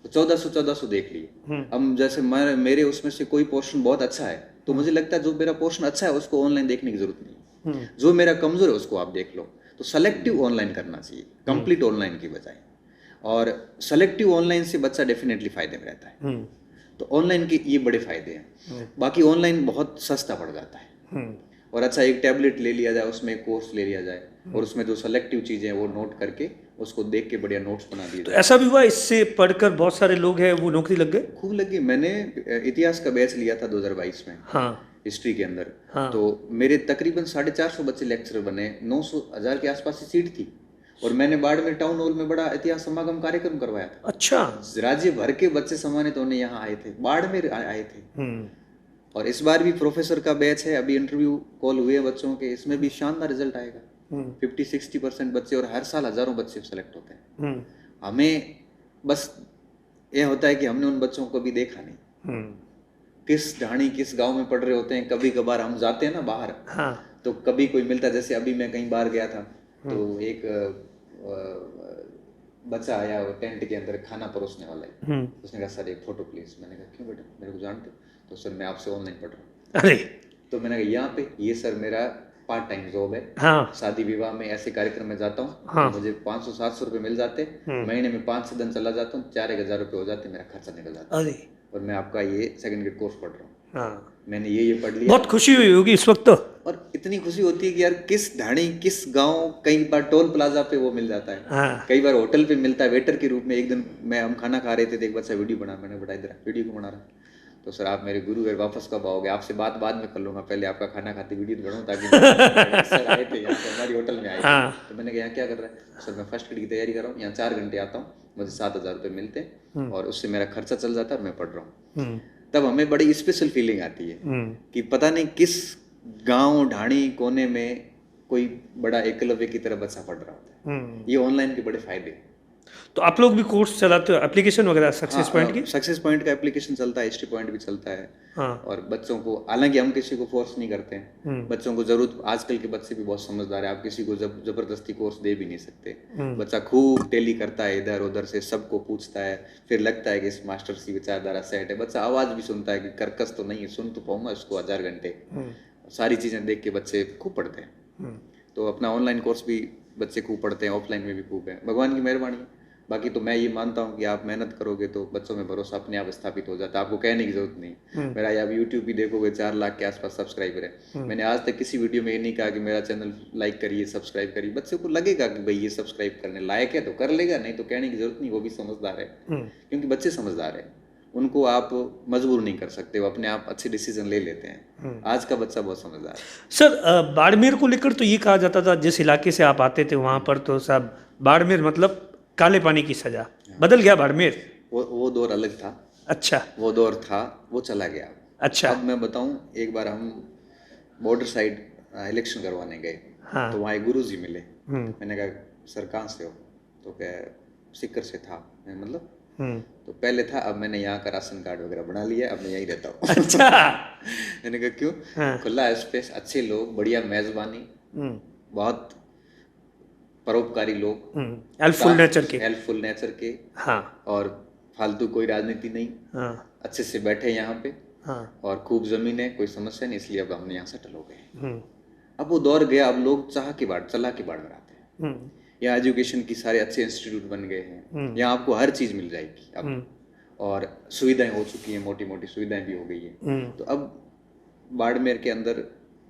तो 1400 देख लिए। अब जैसे मेरे उसमें से कोई पोर्शन बहुत अच्छा है तो मुझे लगता है जो मेरा पोर्शन अच्छा है उसको ऑनलाइन देखने की जरूरत नहीं, जो मेरा कमजोर है उसको आप देख लो। तो सेलेक्टिव ऑनलाइन करना चाहिए, कंप्लीट ऑनलाइन की बजाय। और सेलेक्टिव ऑनलाइन से बच्चा डेफिनेटली फायदे में रहता है। तो ऑनलाइन के ये बड़े फायदे हैं। बाकी ऑनलाइन बहुत सस्ता पड़ जाता है और अच्छा एक टैबलेट ले लिया जाए, उसमें एक कोर्स ले लिया जाए और उसमें जो सेलेक्टिव चीज़ें हैं वो नोट करके उसको देख के बढ़िया नोट्स बना दिए तो जाए। ऐसा भी हुआ इससे पढ़कर बहुत सारे लोग हैं वो नौकरी लग गए? खूब लगी। मैंने इतिहास का बैच लिया था 2022 में, हाँ हिस्ट्री के अंदर। हाँ। तो मेरे तकरीबन 450 बच्चे लेक्चरर बने, 900-1000 के आसपास की सीट थी और मैंने बाड़मेर टाउन हॉल में बड़ा इतिहास समागम कार्यक्रम करवाया था। अच्छा। राज्य भर के बच्चे सम्मानित होने यहाँ आए थे, बाड़मेर आए थे। और इस बार भी प्रोफेसर का बैच है, अभी इंटरव्यू कॉल हुए बच्चों के, इसमें भी शानदार रिजल्ट आएगा। 50-60% बच्चे, और हर साल हजारों बच्चे सेलेक्ट होते हैं। हमें बस ये होता है कि हमने उन बच्चों को भी देखा नहीं, किस ढाणी किस गांव में पढ़ रहे होते हैं। कभी कभार हम जाते हैं ना बाहर, हाँ। तो कभी कोई मिलता है, जैसे अभी मैं कहीं बाहर गया था तो एक बच्चा आया वो टेंट के अंदर खाना परोसने वाला है। उसने कहा सर एक फोटो प्लीज। मैंने कहा क्यों बेटा, मेरे को जानते हो? तो सर मैं आपसे ऑनलाइन पढ़ रहा हूँ। अरे तो मैंने कहा यहाँ पे, ये सर मेरा पार्ट टाइम जॉब है। हाँ शादी विवाह में ऐसे कार्यक्रम में जाता हूँ। हाँ। तो मुझे 500-700 रुपये मिल जाते, महीने में 5 दिन चला जाता हूँ, 4-1000 रुपये हो जाते, मेरा खर्चा निकल जाता है। अरे और मैं आपका ये सेकंड ग्रेड कोर्स पढ़ रहा हूँ। हाँ। मैंने ये पढ़ लिया। बहुत खुशी हुई होगी इस वक्त तो। और इतनी खुशी होती है कि यार किस ढाणी किस गांव, कई बार टोल प्लाजा पे वो मिल जाता है, हाँ। कई बार होटल पे मिलता है वेटर के रूप में। एक दिन हम खाना खा रहे थे तो एक बच्चा वीडियो बना, मैंने बताया इधर वीडियो क्यों बना रहा है? तो सर आप मेरे गुरु है, वापस कब आओगे? आपसे बात बाद में कर लूंगा, पहले आपका खाना खाते वीडियो बनाऊं ताकि सर आए थे यहाँ पे हमारी होटल में आए थे। तो मैंने कहा यहाँ क्या कर रहा है? सर मैं फर्स्ट ग्रेड की तैयारी कर रहा हूँ, यहाँ 4 घंटे आता हूँ, मुझे 7000 रुपये मिलते हैं और उससे मेरा खर्चा चल जाता है और मैं पढ़ रहा हूँ। तब हमें बड़ी स्पेशल फीलिंग आती है कि पता नहीं किस गांव ढाणी कोने में कोई बड़ा एकलव्य की तरह बच्चा पढ़ रहा होता है। ये ऑनलाइन के बड़े फायदे हैं। तो आप लोग भी कोर्स चलाते हो, एप्लीकेशन वगैरह सक्सेस पॉइंट की? सक्सेस पॉइंट का एप्लीकेशन चलता है, हिस्ट्री पॉइंट भी चलता है। हाँ। और बच्चों को, हालांकि हम किसी को फोर्स नहीं करते हैं, बच्चों को जरूरत, आजकल के बच्चे भी बहुत समझदार है, आप किसी को जबरदस्ती कोर्स दे भी नहीं सकते। बच्चा खूब टेली करता है, इधर उधर से सबको पूछता है, फिर लगता है कि इस मास्टर की विचारधारा सेट है। बच्चा आवाज भी सुनता है कि कर्कश तो नहीं है, सुन तो पाऊंगा इसको 1000 घंटे। सारी चीजें देख के बच्चे खूब पढ़ते हैं। तो अपना ऑनलाइन कोर्स भी बच्चे खूब पढ़ते हैं, ऑफलाइन में भी खूब है, भगवान की मेहरबानी है। बाकी तो मैं ये मानता हूँ कि आप मेहनत करोगे तो बच्चों में भरोसा अपने आप स्थापित हो जाता है, आपको कहने की जरूरत नहीं। मेरा आप यूट्यूब भी देखोगे 4 लाख के आसपास सब्सक्राइबर है। मैंने आज तक किसी वीडियो में ये नहीं कहा कि मेरा चैनल लाइक करिए, सब्सक्राइब करिए। बच्चे को लगेगा कि भाई ये सब्सक्राइब करने लायक है तो कर लेगा, नहीं तो कहने की जरूरत नहीं, वो भी समझदार है। क्योंकि बच्चे समझदार है, उनको आप मजबूर नहीं कर सकते, वो अपने आप अच्छे डिसीजन ले लेते हैं। आज का बच्चा बहुत समझदार है। सर बाड़मेर को लेकर तो ये कहा जाता था, जिस इलाके से आप आते थे वहाँ पर तो साहब बाड़मेर मतलब काले पानी की सजा, बदल गया बाड़मेर? वो दौर अलग था। अच्छा। वो दौर था, वो चला गया। अच्छा। अब मैं बताऊं, एक बार हम बॉर्डर साइड इलेक्शन करवाने गए। हाँ। तो वहाँ गुरु जी मिले। मैंने कहा सर कहाँ से हो? तो क्या सिक्कर से था। मैं मतलब तो पहले था, अब मैंने यहाँ का राशन कार्ड वगैरह बना लिया, अब मैं यहीं रहता हूँ। अच्छा। मैंने कहा क्यों? हाँ। खुला स्पेस, अच्छे लोग, बढ़िया मेजबानी, बहुत परोपकारी लोग, हेल्पफुल नेचर के। हाँ। और फालतू कोई राजनीति नहीं। हाँ। अच्छे से बैठे यहाँ पे। हाँ। और खूब जमीन है, कोई समस्या नहीं, इसलिए अब हमने यहाँ सेटल हो गए। अब वो दौर गया, अब लोग चला के बाढ़ में आते हैं। यहाँ एजुकेशन की सारे अच्छे इंस्टीट्यूट बन गए हैं, यहाँ आपको हर चीज मिल जाएगी अब, और सुविधाएं हो चुकी हैं, मोटी मोटी सुविधाएं भी हो गई है। तो अब बाड़मेर के अंदर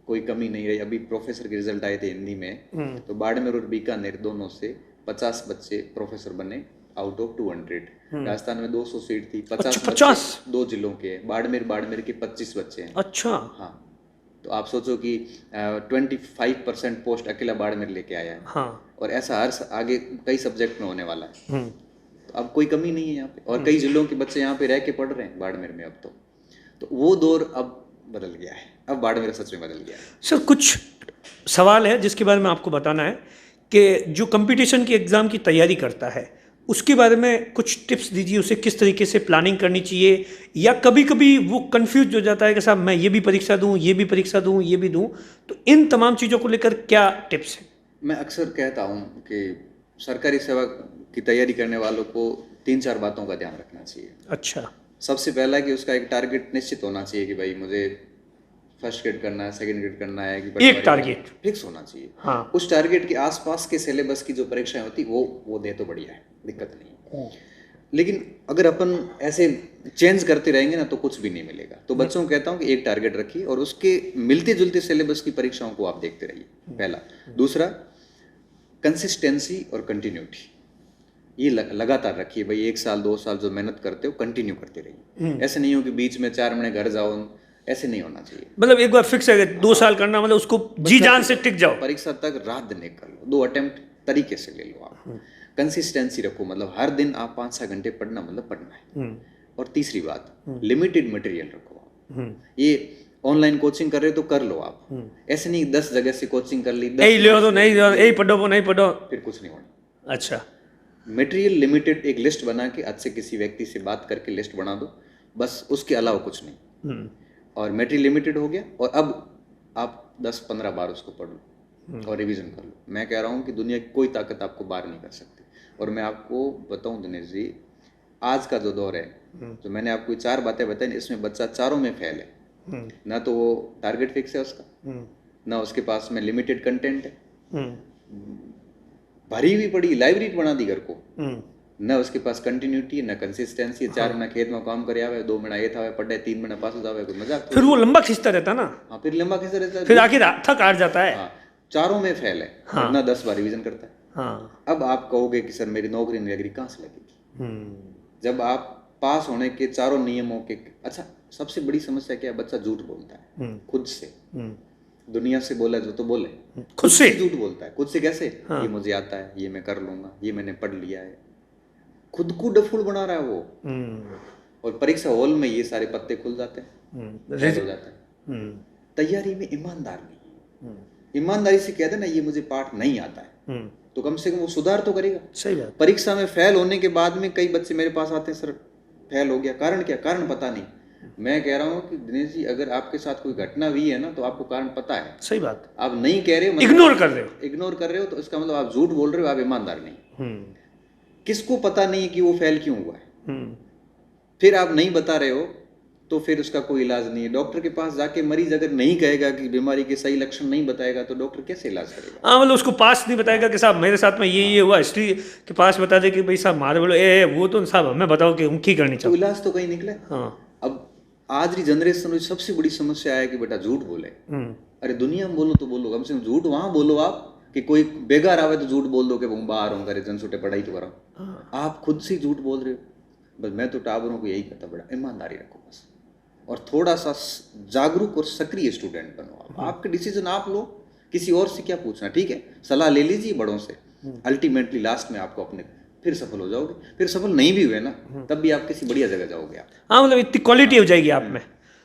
कोई कमी नहीं रही। अभी प्रोफेसर के रिजल्ट आए थे हिंदी में, तो बाड़मेर और बीकानेर दोनों से 50 बच्चे प्रोफेसर बने आउट ऑफ 200। राजस्थान में 200 सीट थी, 50 2 जिलों के, बाड़मेर के 25 बच्चे हैं। अच्छा। हाँ, तो आप सोचो कि 25% पोस्ट अकेला बाड़मेर लेके आया है। हाँ। और ऐसा हर आगे कई सब्जेक्ट में होने वाला है। तो अब कोई कमी नहीं है यहाँ पे, और कई जिलों के बच्चे यहाँ पे रह के पढ़ रहे हैं बाड़मेर में। अब तो वो दौर अब बदल गया है, अब बाड़मेर सच में बदल गया है। सर कुछ सवाल है जिसके बारे में आपको बताना है कि जो कंपटीशन की एग्ज़ाम की तैयारी करता है उसके बारे में कुछ टिप्स दीजिए, उसे किस तरीके से प्लानिंग करनी चाहिए, या कभी कभी वो कंफ्यूज हो जाता है कि साहब मैं ये भी परीक्षा दूं, ये भी परीक्षा दूं, ये भी दूं, तो इन तमाम चीज़ों को लेकर क्या टिप्स हैं? मैं अक्सर कहता हूं कि सरकारी सेवा की तैयारी करने वालों को 3-4 बातों का ध्यान रखना चाहिए। अच्छा। सबसे पहला कि उसका एक टारगेट निश्चित होना चाहिए कि भाई मुझे फर्स्ट ग्रेड करना है, सेकंड ग्रेड करना है, कि एक टारगेट फिक्स होना चाहिए। हाँ। उस टारगेट के आसपास के सिलेबस की जो परीक्षाएं होती वो दे तो बढ़िया है, दिक्कत नहीं है। लेकिन अगर अपन ऐसे चेंज करते रहेंगे ना तो कुछ भी नहीं मिलेगा। तो बच्चों को कहता हूँ कि एक टारगेट रखिए और उसके मिलते जुलते सिलेबस की परीक्षाओं को आप देखते रहिए, पहला। दूसरा, कंसिस्टेंसी और कंटिन्यूटी, ये लगातार रखिए भाई। 1 साल 2 साल जो मेहनत करते हो कंटिन्यू करते रहिए। ऐसे नहीं हो कि बीच में 4 महीने घर जाओ, ऐसे नहीं होना चाहिए। मतलब एक बार फिक्स है 2 साल करना, मतलब उसको जी जान से टिक जाओ। परीक्षा तक रात दिन एक कर लो, 2 अटेम्प्ट तरीके से ले लो आप। कंसिस्टेंसी रखो, मतलब हर दिन आप 5-6 घंटे पढ़ना, मतलब पढ़ना है। और तीसरी बात, लिमिटेड मटेरियल रखो आप। ये ऑनलाइन कोचिंग कर रहे हो तो कर लो आप, ऐसे नहीं 10 जगह से कोचिंग कर ली, 10 यही ले तो नहीं, यही पढ़ो वो नहीं पढ़ो, फिर कुछ नहीं होना। अच्छा, मटेरियल लिमिटेड, एक लिस्ट बना के आज से किसी व्यक्ति से बात करके लिस्ट बना दो, बस उसके अलावा कुछ नहीं। और मटेरियल लिमिटेड हो गया, और अब आप 10-15 बार उसको पढ़ लो और रिवीजन कर लो। मैं कह रहा हूँ कि दुनिया की कोई ताकत आपको बाहर नहीं कर सकती। और मैं आपको बताऊँ दिनेश जी, आज का जो दौर है, जो मैंने आपको 4 बातें बताई, इसमें बच्चा चारों में फेल है। ना तो वो टारगेट फिक्स है उसका, ना उसके पास में लिमिटेड कंटेंट है, भरी हुई पड़ी लाइब्रेरी बना दी घर को, न उसके पास कंटिन्यूटी, न कंसिस्टेंसी। 4 महीना खेत में काम करे आवे, 2 महीना ये था पढ़े, 3 महीना पास हो जावे, कोई मजाक। फिर वो लंबा खिंचता रहता ना। हाँ, फिर लंबा खिंचता रहता है, फिर आखिर थक हार जाता है। हाँ, चारों में फेल है। हाँ। ना 10 बार रिवीजन करता है। हाँ। अब आप कहोगे कि सर मेरी नौकरी नहीं लगी, कहाँ से लगेगी? जब आप पास होने के चारों नियमों के, अच्छा सबसे बड़ी समस्या क्या है, बच्चा झूठ बोलता है खुद से। दुनिया से बोला जो तो बोले, खुद से झूठ बोलता है। खुद से कैसे? ये मुझे आता है, ये मैं कर लूंगा, ये मैंने पढ़ लिया है। खुद को डफूल बना रहा है वो। और परीक्षा हॉल में ये सारे पत्ते खुल जाते हैं, हो जाता है। तैयारी में ईमानदार नहीं, ईमानदारी से कहते ना ये मुझे पाठ नहीं आता है, तो कम से कम वो सुधार तो करेगा। सही बात। परीक्षा में फेल होने के बाद में कई बच्चे मेरे पास आते हैं, सर फेल हो गया, कारण क्या? कारण पता नहीं। मैं कह रहा हूँ कि दिनेश जी, अगर आपके साथ कोई घटना हुई है ना, तो आपको कारण पता है। सही बात। आप नहीं कह रहे हो, इग्नोर कर रहे हो। इग्नोर कर रहे हो, तो इसका मतलब आप झूठ बोल रहे हो, आप ईमानदार नहीं। किसको पता नहीं कि वो फेल क्यों हुआ है, फिर आप नहीं बता रहे हो, तो फिर उसका कोई इलाज नहीं है। डॉक्टर के पास जाके मरीज अगर नहीं कहेगा कि बीमारी के सही लक्षण नहीं बताएगा, तो डॉक्टर कैसे इलाज करेगा? हाँ, मतलब उसको पास नहीं बताएगा कि साहब मेरे साथ में ये हुआ, हिस्ट्री के पास बता दे कि भाई साहब मारे बोलो वो तो साहब हमें बताओ कि हम की करनी तो चाहिए। इलाज तो कहीं निकले। हाँ। अब आज की जनरेशन में सबसे बड़ी समस्या है कि बेटा झूठ बोले। अरे दुनिया में बोलो तो बोलो, कम से कम झूठ वहां बोलो आप कि कोई बेगार आवे तो झूठ बोल दो कि बाहर हूँ, करे जन छुट्टे पढ़ाई तो करा। आप खुद से झूठ बोल रहे हो। बस मैं तो टाबरों को यही कहता, बेटा ईमानदारी रखो बस, और थोड़ा सा जागरूक और सक्रिय स्टूडेंट बनो। आपके डिसीजन आप लो, किसी और से क्या पूछना। ठीक है, सलाह ले लीजिए बड़ों से, अल्टीमेटली लास्ट में आपको अपने फिर सफल हो जाओगे। फिर सफल नहीं भी हुए ना, तब भी आप किसी बढ़िया जगह जाओगे आप। हाँ, मतलब इतनी क्वालिटी हो जाएगी आप में।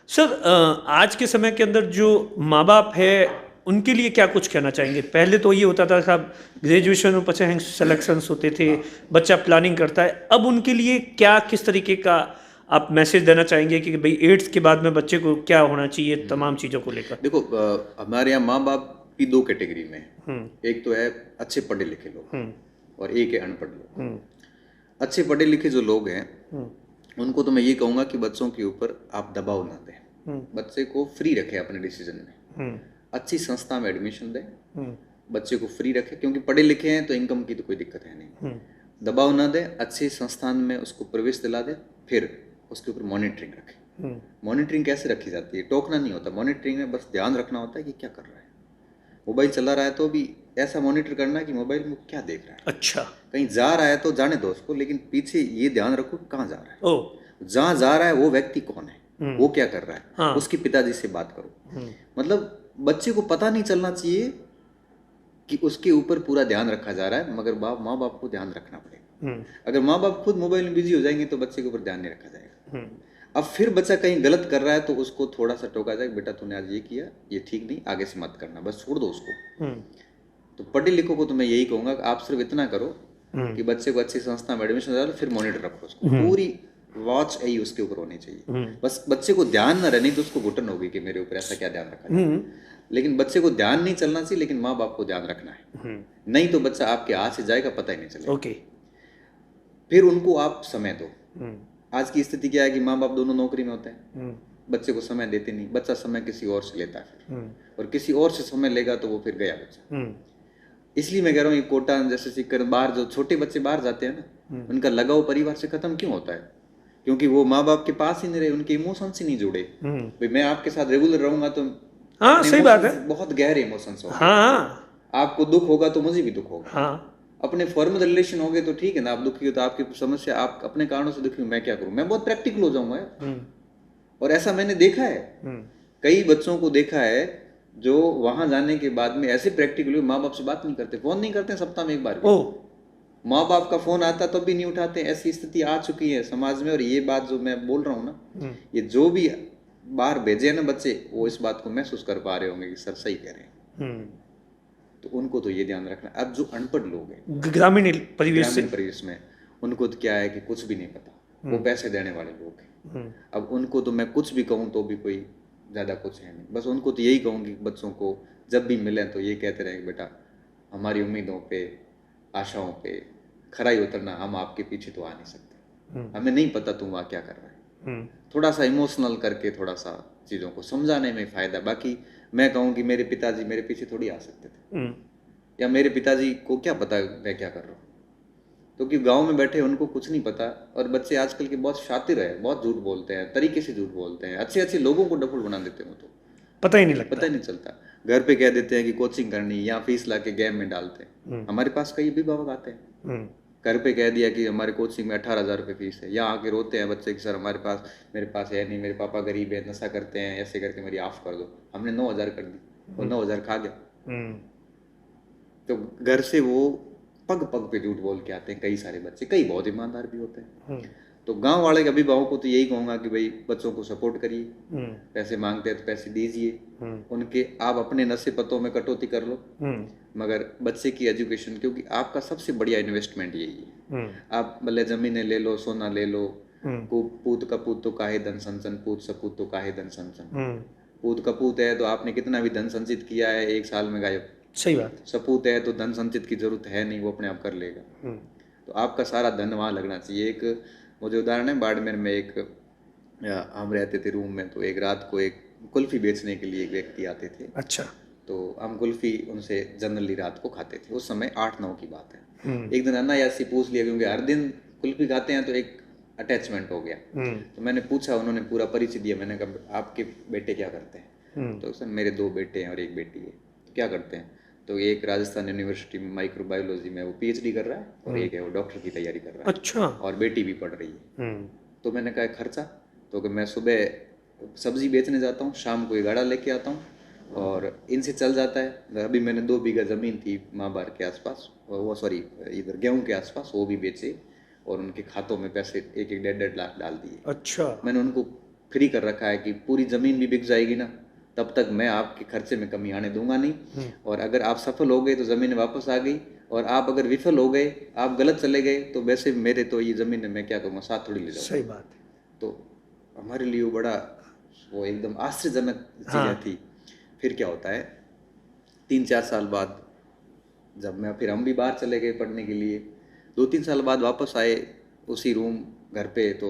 सर, आज के समय के अंदर जो माँ बाप है उनके लिए क्या कुछ कहना चाहेंगे? पहले तो ये होता था साहब ग्रेजुएशन में पचे सिलेक्शंस होते थे, बच्चा प्लानिंग करता है। अब उनके लिए क्या, किस तरीके का आप मैसेज देना चाहेंगे कि भाई 8th के बाद में बच्चे को क्या होना चाहिए तमाम चीज़ों को लेकर? देखो, हमारे यहाँ माँ बाप की 2 कैटेगरी में है। एक तो है अच्छे पढ़े लिखे लोग, और एक है अनपढ़ लोग। अच्छे पढ़े लिखे जो लोग हैं, उनको तो मैं ये कहूँगा कि बच्चों के ऊपर आप दबाव ना दें, बच्चे को फ्री रखें अपने डिसीजन में। अच्छी संस्था में एडमिशन दें, बच्चे को फ्री रखें, क्योंकि पढ़े लिखे हैं तो इनकम की तो कोई दिक्कत है नहीं। दबाव ना दें, अच्छे संस्थान में उसको प्रवेश दिला दें, फिर उसके ऊपर मॉनिटरिंग रखें। मॉनिटरिंग कैसे रखी जाती है? टोकना नहीं होता मॉनिटरिंग में, बस ध्यान रखना होता है कि क्या कर रहा है। मोबाइल चला रहा है तो भी ऐसा मॉनिटर करना है कि मोबाइल में क्या देख रहा है। अच्छा। कहीं जा रहा है तो जाने दो उसको, लेकिन पीछे ये ध्यान रखो कहाँ जा रहा है। ओ, जहाँ जा रहा है वो व्यक्ति कौन है, वो क्या कर रहा है। हाँ। उसके पिताजी से बात करो। मतलब बच्चे को पता नहीं चलना चाहिए कि उसके ऊपर पूरा ध्यान रखा जा रहा है, मगर माँ बाप को ध्यान रखना पड़ेगा। अगर माँ बाप खुद मोबाइल में बिजी हो जाएंगे तो बच्चे के ऊपर ध्यान नहीं रखा जाएगा। अब फिर बच्चा कहीं गलत कर रहा है तो उसको थोड़ा सा टोका जाए, बेटा तूने आज ये किया, ये ठीक नहीं, आगे से मत करना, बस छोड़ दो उसको। तो पढ़े लिखों को तो मैं यही कहूंगा कि आप सिर्फ इतना करो कि बच्चे को अच्छी संस्था में एडमिशन डालो, फिर मॉनिटर रखो उसको, पूरी वॉच यही उसके ऊपर होनी चाहिए। बस बच्चे को ध्यान न रहने तो उसको घुटन होगी कि मेरे ऊपर ऐसा क्या ध्यान रखा जाए। लेकिन बच्चे को ध्यान नहीं चलना चाहिए, लेकिन माँ बाप को ध्यान रखना है, नहीं तो बच्चा आपके हाथ से जाएगा पता ही नहीं चलेगा। ओके। फिर उनको आप समय दो। आज की स्थिति क्या है कि माँ बाप दोनों नौकरी में होते हैं, बच्चे को समय देते नहीं, बच्चा समय किसी और से लेता है फिर, और किसी और से समय लेगा तो वो फिर गया बच्चा। इसलिए मैं कह रहा हूँ ये कोटा जैसे सीकर बाहर जो छोटे बच्चे बाहर जाते हैं ना, उनका लगाव परिवार से खत्म क्यों होता है? क्योंकि वो माँ बाप के पास ही नहीं रहे, उनके इमोशन से नहीं जुड़े। भाई मैं आपके साथ रेगुलर रहूंगा तो हाँ, अपने सही बात है। emotions बहुत गहरे इमोशंस होंगे। हाँ आपको दुख होगा तो मुझे भी दुख होगा। हाँ अपने फॉर्मल रिलेशन हो गए तो ठीक है ना, आप दुखी हो तो आपकी समस्या, आप अपने कारणों से दुखी हो, मैं क्या करूं, मैं बहुत प्रैक्टिकल हो जाऊंगा यार। और ऐसा मैंने देखा है, कई बच्चों को देखा है जो वहां जाने के बाद में ऐसे प्रैक्टिकल हुए, माँ बाप से बात नहीं करते, फोन नहीं करते सप्ताह में एक बार भी। ओ माँ बाप का फोन आता तो भी नहीं उठाते। ऐसी स्थिति आ चुकी है समाज में। और ये बात जो मैं बोल रहा हूँ ना, ये जो भी बाहर भेजे हैं ना बच्चे, वो इस बात को महसूस कर पा रहे होंगे कि सर सही कह रहे हैं। तो उनको तो ये ध्यान रखना। अब जो अनपढ़ लोग हैं ग्रामीण परिवेश से, ग्रामीण परिवेश में, उनको तो क्या है कि कुछ भी नहीं पता, वो पैसे देने वाले लोग हैं। अब उनको तो मैं कुछ भी कहूँ तो भी कोई ज़्यादा कुछ है नहीं। बस उनको तो यही कहूँगी, बच्चों को जब भी मिले तो ये कहते रहे कि बेटा हमारी उम्मीदों पे, आशाओं पे खरा ही उतरना, हम आपके पीछे तो आ नहीं सकते, हमें नहीं पता तुम वहाँ क्या कर रहा है। थोड़ा सा इमोशनल करके थोड़ा सा चीज़ों को समझाने में फ़ायदा। बाकी मैं कहूँ कि मेरे पिताजी मेरे पीछे थोड़ी आ सकते थे, या मेरे पिताजी को क्या पता मैं क्या कर रहा हूँ, क्योंकि गांव में बैठे उनको कुछ नहीं पता। और बच्चे आजकल के बहुत शातिर है, बहुत झूठ बोलते हैं, तरीके से झूठ बोलते हैं, अच्छे अच्छे लोगों को डफुल बना देते हैं, तो पता ही नहीं लगता। पता ही नहीं चलता। घर पे कह देते हैं कि कोचिंग करनी, या फीस ला के गेम में डालते हैं। हमारे पास कई अभिभावक आते हैं, घर पे कह दिया कि हमारे कोचिंग में 18,000 रुपये फीस है, यहाँ आके रोते हैं बच्चे कि सर मेरे पास है नहीं, मेरे पापा गरीब है, नशा करते हैं, ऐसे करके मेरी ऑफ कर दो। हमने 9,000 कर दी, वो 9,000 खा गया। तो घर से वो पग पग पे झूठ बोल के आते हैं कई सारे बच्चे, कई बहुत ईमानदार भी होते हैं। तो गांव वाले अभिभावकों को तो यही कहूंगा कि भाई बच्चों को सपोर्ट करिए, पैसे मांगते हैं तो पैसे दीजिए, उनके आप अपने नशे पतों में कटौती कर लो, मगर बच्चे की एजुकेशन, क्योंकि आपका सबसे बढ़िया इन्वेस्टमेंट यही है। आप भले जमीनें ले लो, सोना ले लो, पूत कपूत तो काहे धन संचन, पूत सपूत तो काहे धन संचन। पूत कपूत है तो आपने कितना भी धन संचित किया है, 1 साल में गायब। सही बात। सपूत है तो धन संचित की जरूरत है नहीं, वो अपने आप कर लेगा। तो आपका सारा धन वहाँ लगना चाहिए। एक मुझे उदाहरण है, बाड़मेर में एक हम रहते थे रूम में, तो एक रात को एक कुल्फी बेचने के लिए एक व्यक्ति आते थे। अच्छा। तो हम कुल्फी उनसे जनरली रात को खाते थे, उस समय 8-9 की बात है। एक दिन अनायासी पूछ लिया, क्योंकि हर दिन कुल्फी खाते हैं तो एक अटैचमेंट हो गया। तो मैंने पूछा, उन्होंने पूरा परिचय दिया। मैंने कहा आपके बेटे क्या करते हैं? तो सर मेरे 2 बेटे हैं और 1 बेटी है। क्या करते हैं? तो एक राजस्थान यूनिवर्सिटी में माइक्रोबायोलॉजी में वो पीएचडी कर रहा है, और एक है वो डॉक्टर की तैयारी कर रहा है। अच्छा। और बेटी भी पढ़ रही है। तो मैंने कहा खर्चा? तो कि मैं सुबह सब्जी बेचने जाता हूँ, शाम को 1 गाड़ा लेके आता हूँ, और इनसे चल जाता है। अभी मैंने 2 बीघा जमीन थी महाबार के आसपास, वो सॉरी इधर गेहूं के आसपास, वो भी बेचे, और उनके खातों में पैसे 1-1, 1.5 लाख डाल दिए। अच्छा। मैंने उनको फ्री कर रखा है कि पूरी जमीन भी बिक जाएगी ना, तब तक मैं आपके खर्चे में कमी आने दूंगा नहीं। और अगर आप सफल हो गए तो ज़मीन वापस आ गई, और आप अगर विफल हो गए, आप गलत चले गए, तो वैसे मेरे तो ये ज़मीन है, मैं क्या करूँगा, साथ थोड़ी ले जाऊँगा। सही बात है। तो हमारे लिए वो बड़ा, वो एकदम आश्चर्यजनक चीज़ें थी। फिर क्या होता है, 3-4 साल बाद जब मैं, फिर हम भी बाहर चले गए पढ़ने के लिए, 2-3 साल बाद वापस आए उसी रूम घर पे, तो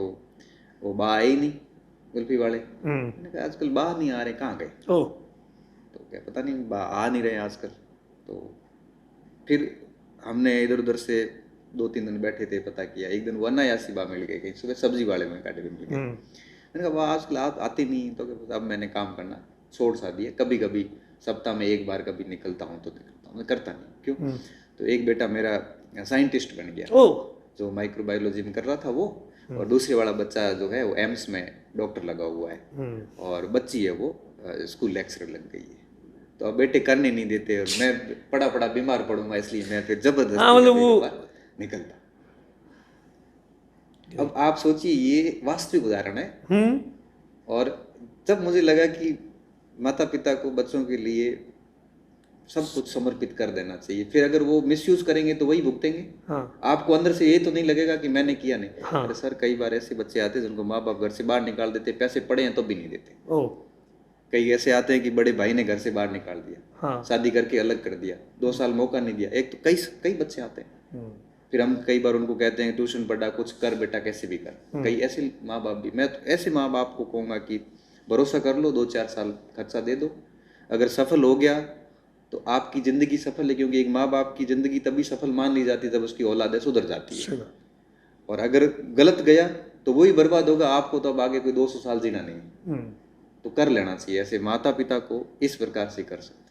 वो बा आए ही नहीं कुल्फी वाले। मैंने कहा आजकल बाहर नहीं आ रहे, कहाँ गए? तो क्या पता नहीं, आ नहीं रहे आजकल। तो फिर हमने इधर उधर से 2-3 दिन बैठे थे, पता किया, एक दिन वो अनायासी बा मिल गए, कहीं सुबह सब्जी वाले में काटे मिल गए। मैंने कहा वाह आजकल आप आते नहीं। तो अब मैंने काम करना छोड़ सा दिया, कभी कभी सप्ताह में 1 बार कभी निकलता हूँ तो निकलता हूँ, मैं करता नहीं। क्यों? तो एक बेटा मेरा साइंटिस्ट बन गया, जो माइक्रोबायोलॉजी में कर रहा था वो, और दूसरे वाला बच्चा जो है वो एम्स में डॉक्टर लगा हुआ है, और बच्ची है वो स्कूल लेक्चरर लग गई है। तो अब बेटे करने नहीं देते, और मैं पड़ा बीमार पड़ूंगा, इसलिए मैं फिर जबरदस्ती निकलता। अब आप सोचिए, ये वास्तविक उदाहरण है। और जब मुझे लगा कि माता पिता को बच्चों के लिए सब कुछ समर्पित कर देना चाहिए, फिर अगर वो मिसयूज करेंगे तो वही भुगतेंगे। आपको अंदर से ये तो नहीं लगेगा कि मैंने किया नहीं। अरे सर कई बार ऐसे बच्चे आते हैं जिनको माँ बाप घर से बाहर निकाल देते, पैसे पड़े हैं तो भी नहीं देते। कई ऐसे आते हैं कि बड़े भाई ने घर से बाहर निकाल दिया, शादी करके अलग कर दिया, 2 साल मौका नहीं दिया। एक तो कई बच्चे आते हैं, फिर हम कई बार उनको कहते हैं ट्यूशन पढ़ा, कुछ कर बेटा, कैसे भी कर। कई ऐसे माँ बाप भी, मैं तो ऐसे माँ बाप को कहूँगा कि भरोसा कर लो, 2-4 साल खर्चा दे दो, अगर सफल हो गया तो आपकी ज़िंदगी सफल है, क्योंकि एक माँ बाप की ज़िंदगी तभी सफल मान ली जाती है जब उसकी औलाद सुधर जाती है। और अगर गलत गया तो वही बर्बाद होगा, आपको तो अब आगे कोई 200 साल जीना नहीं। तो कर लेना चाहिए, ऐसे माता पिता को इस प्रकार से कर सकते हैं।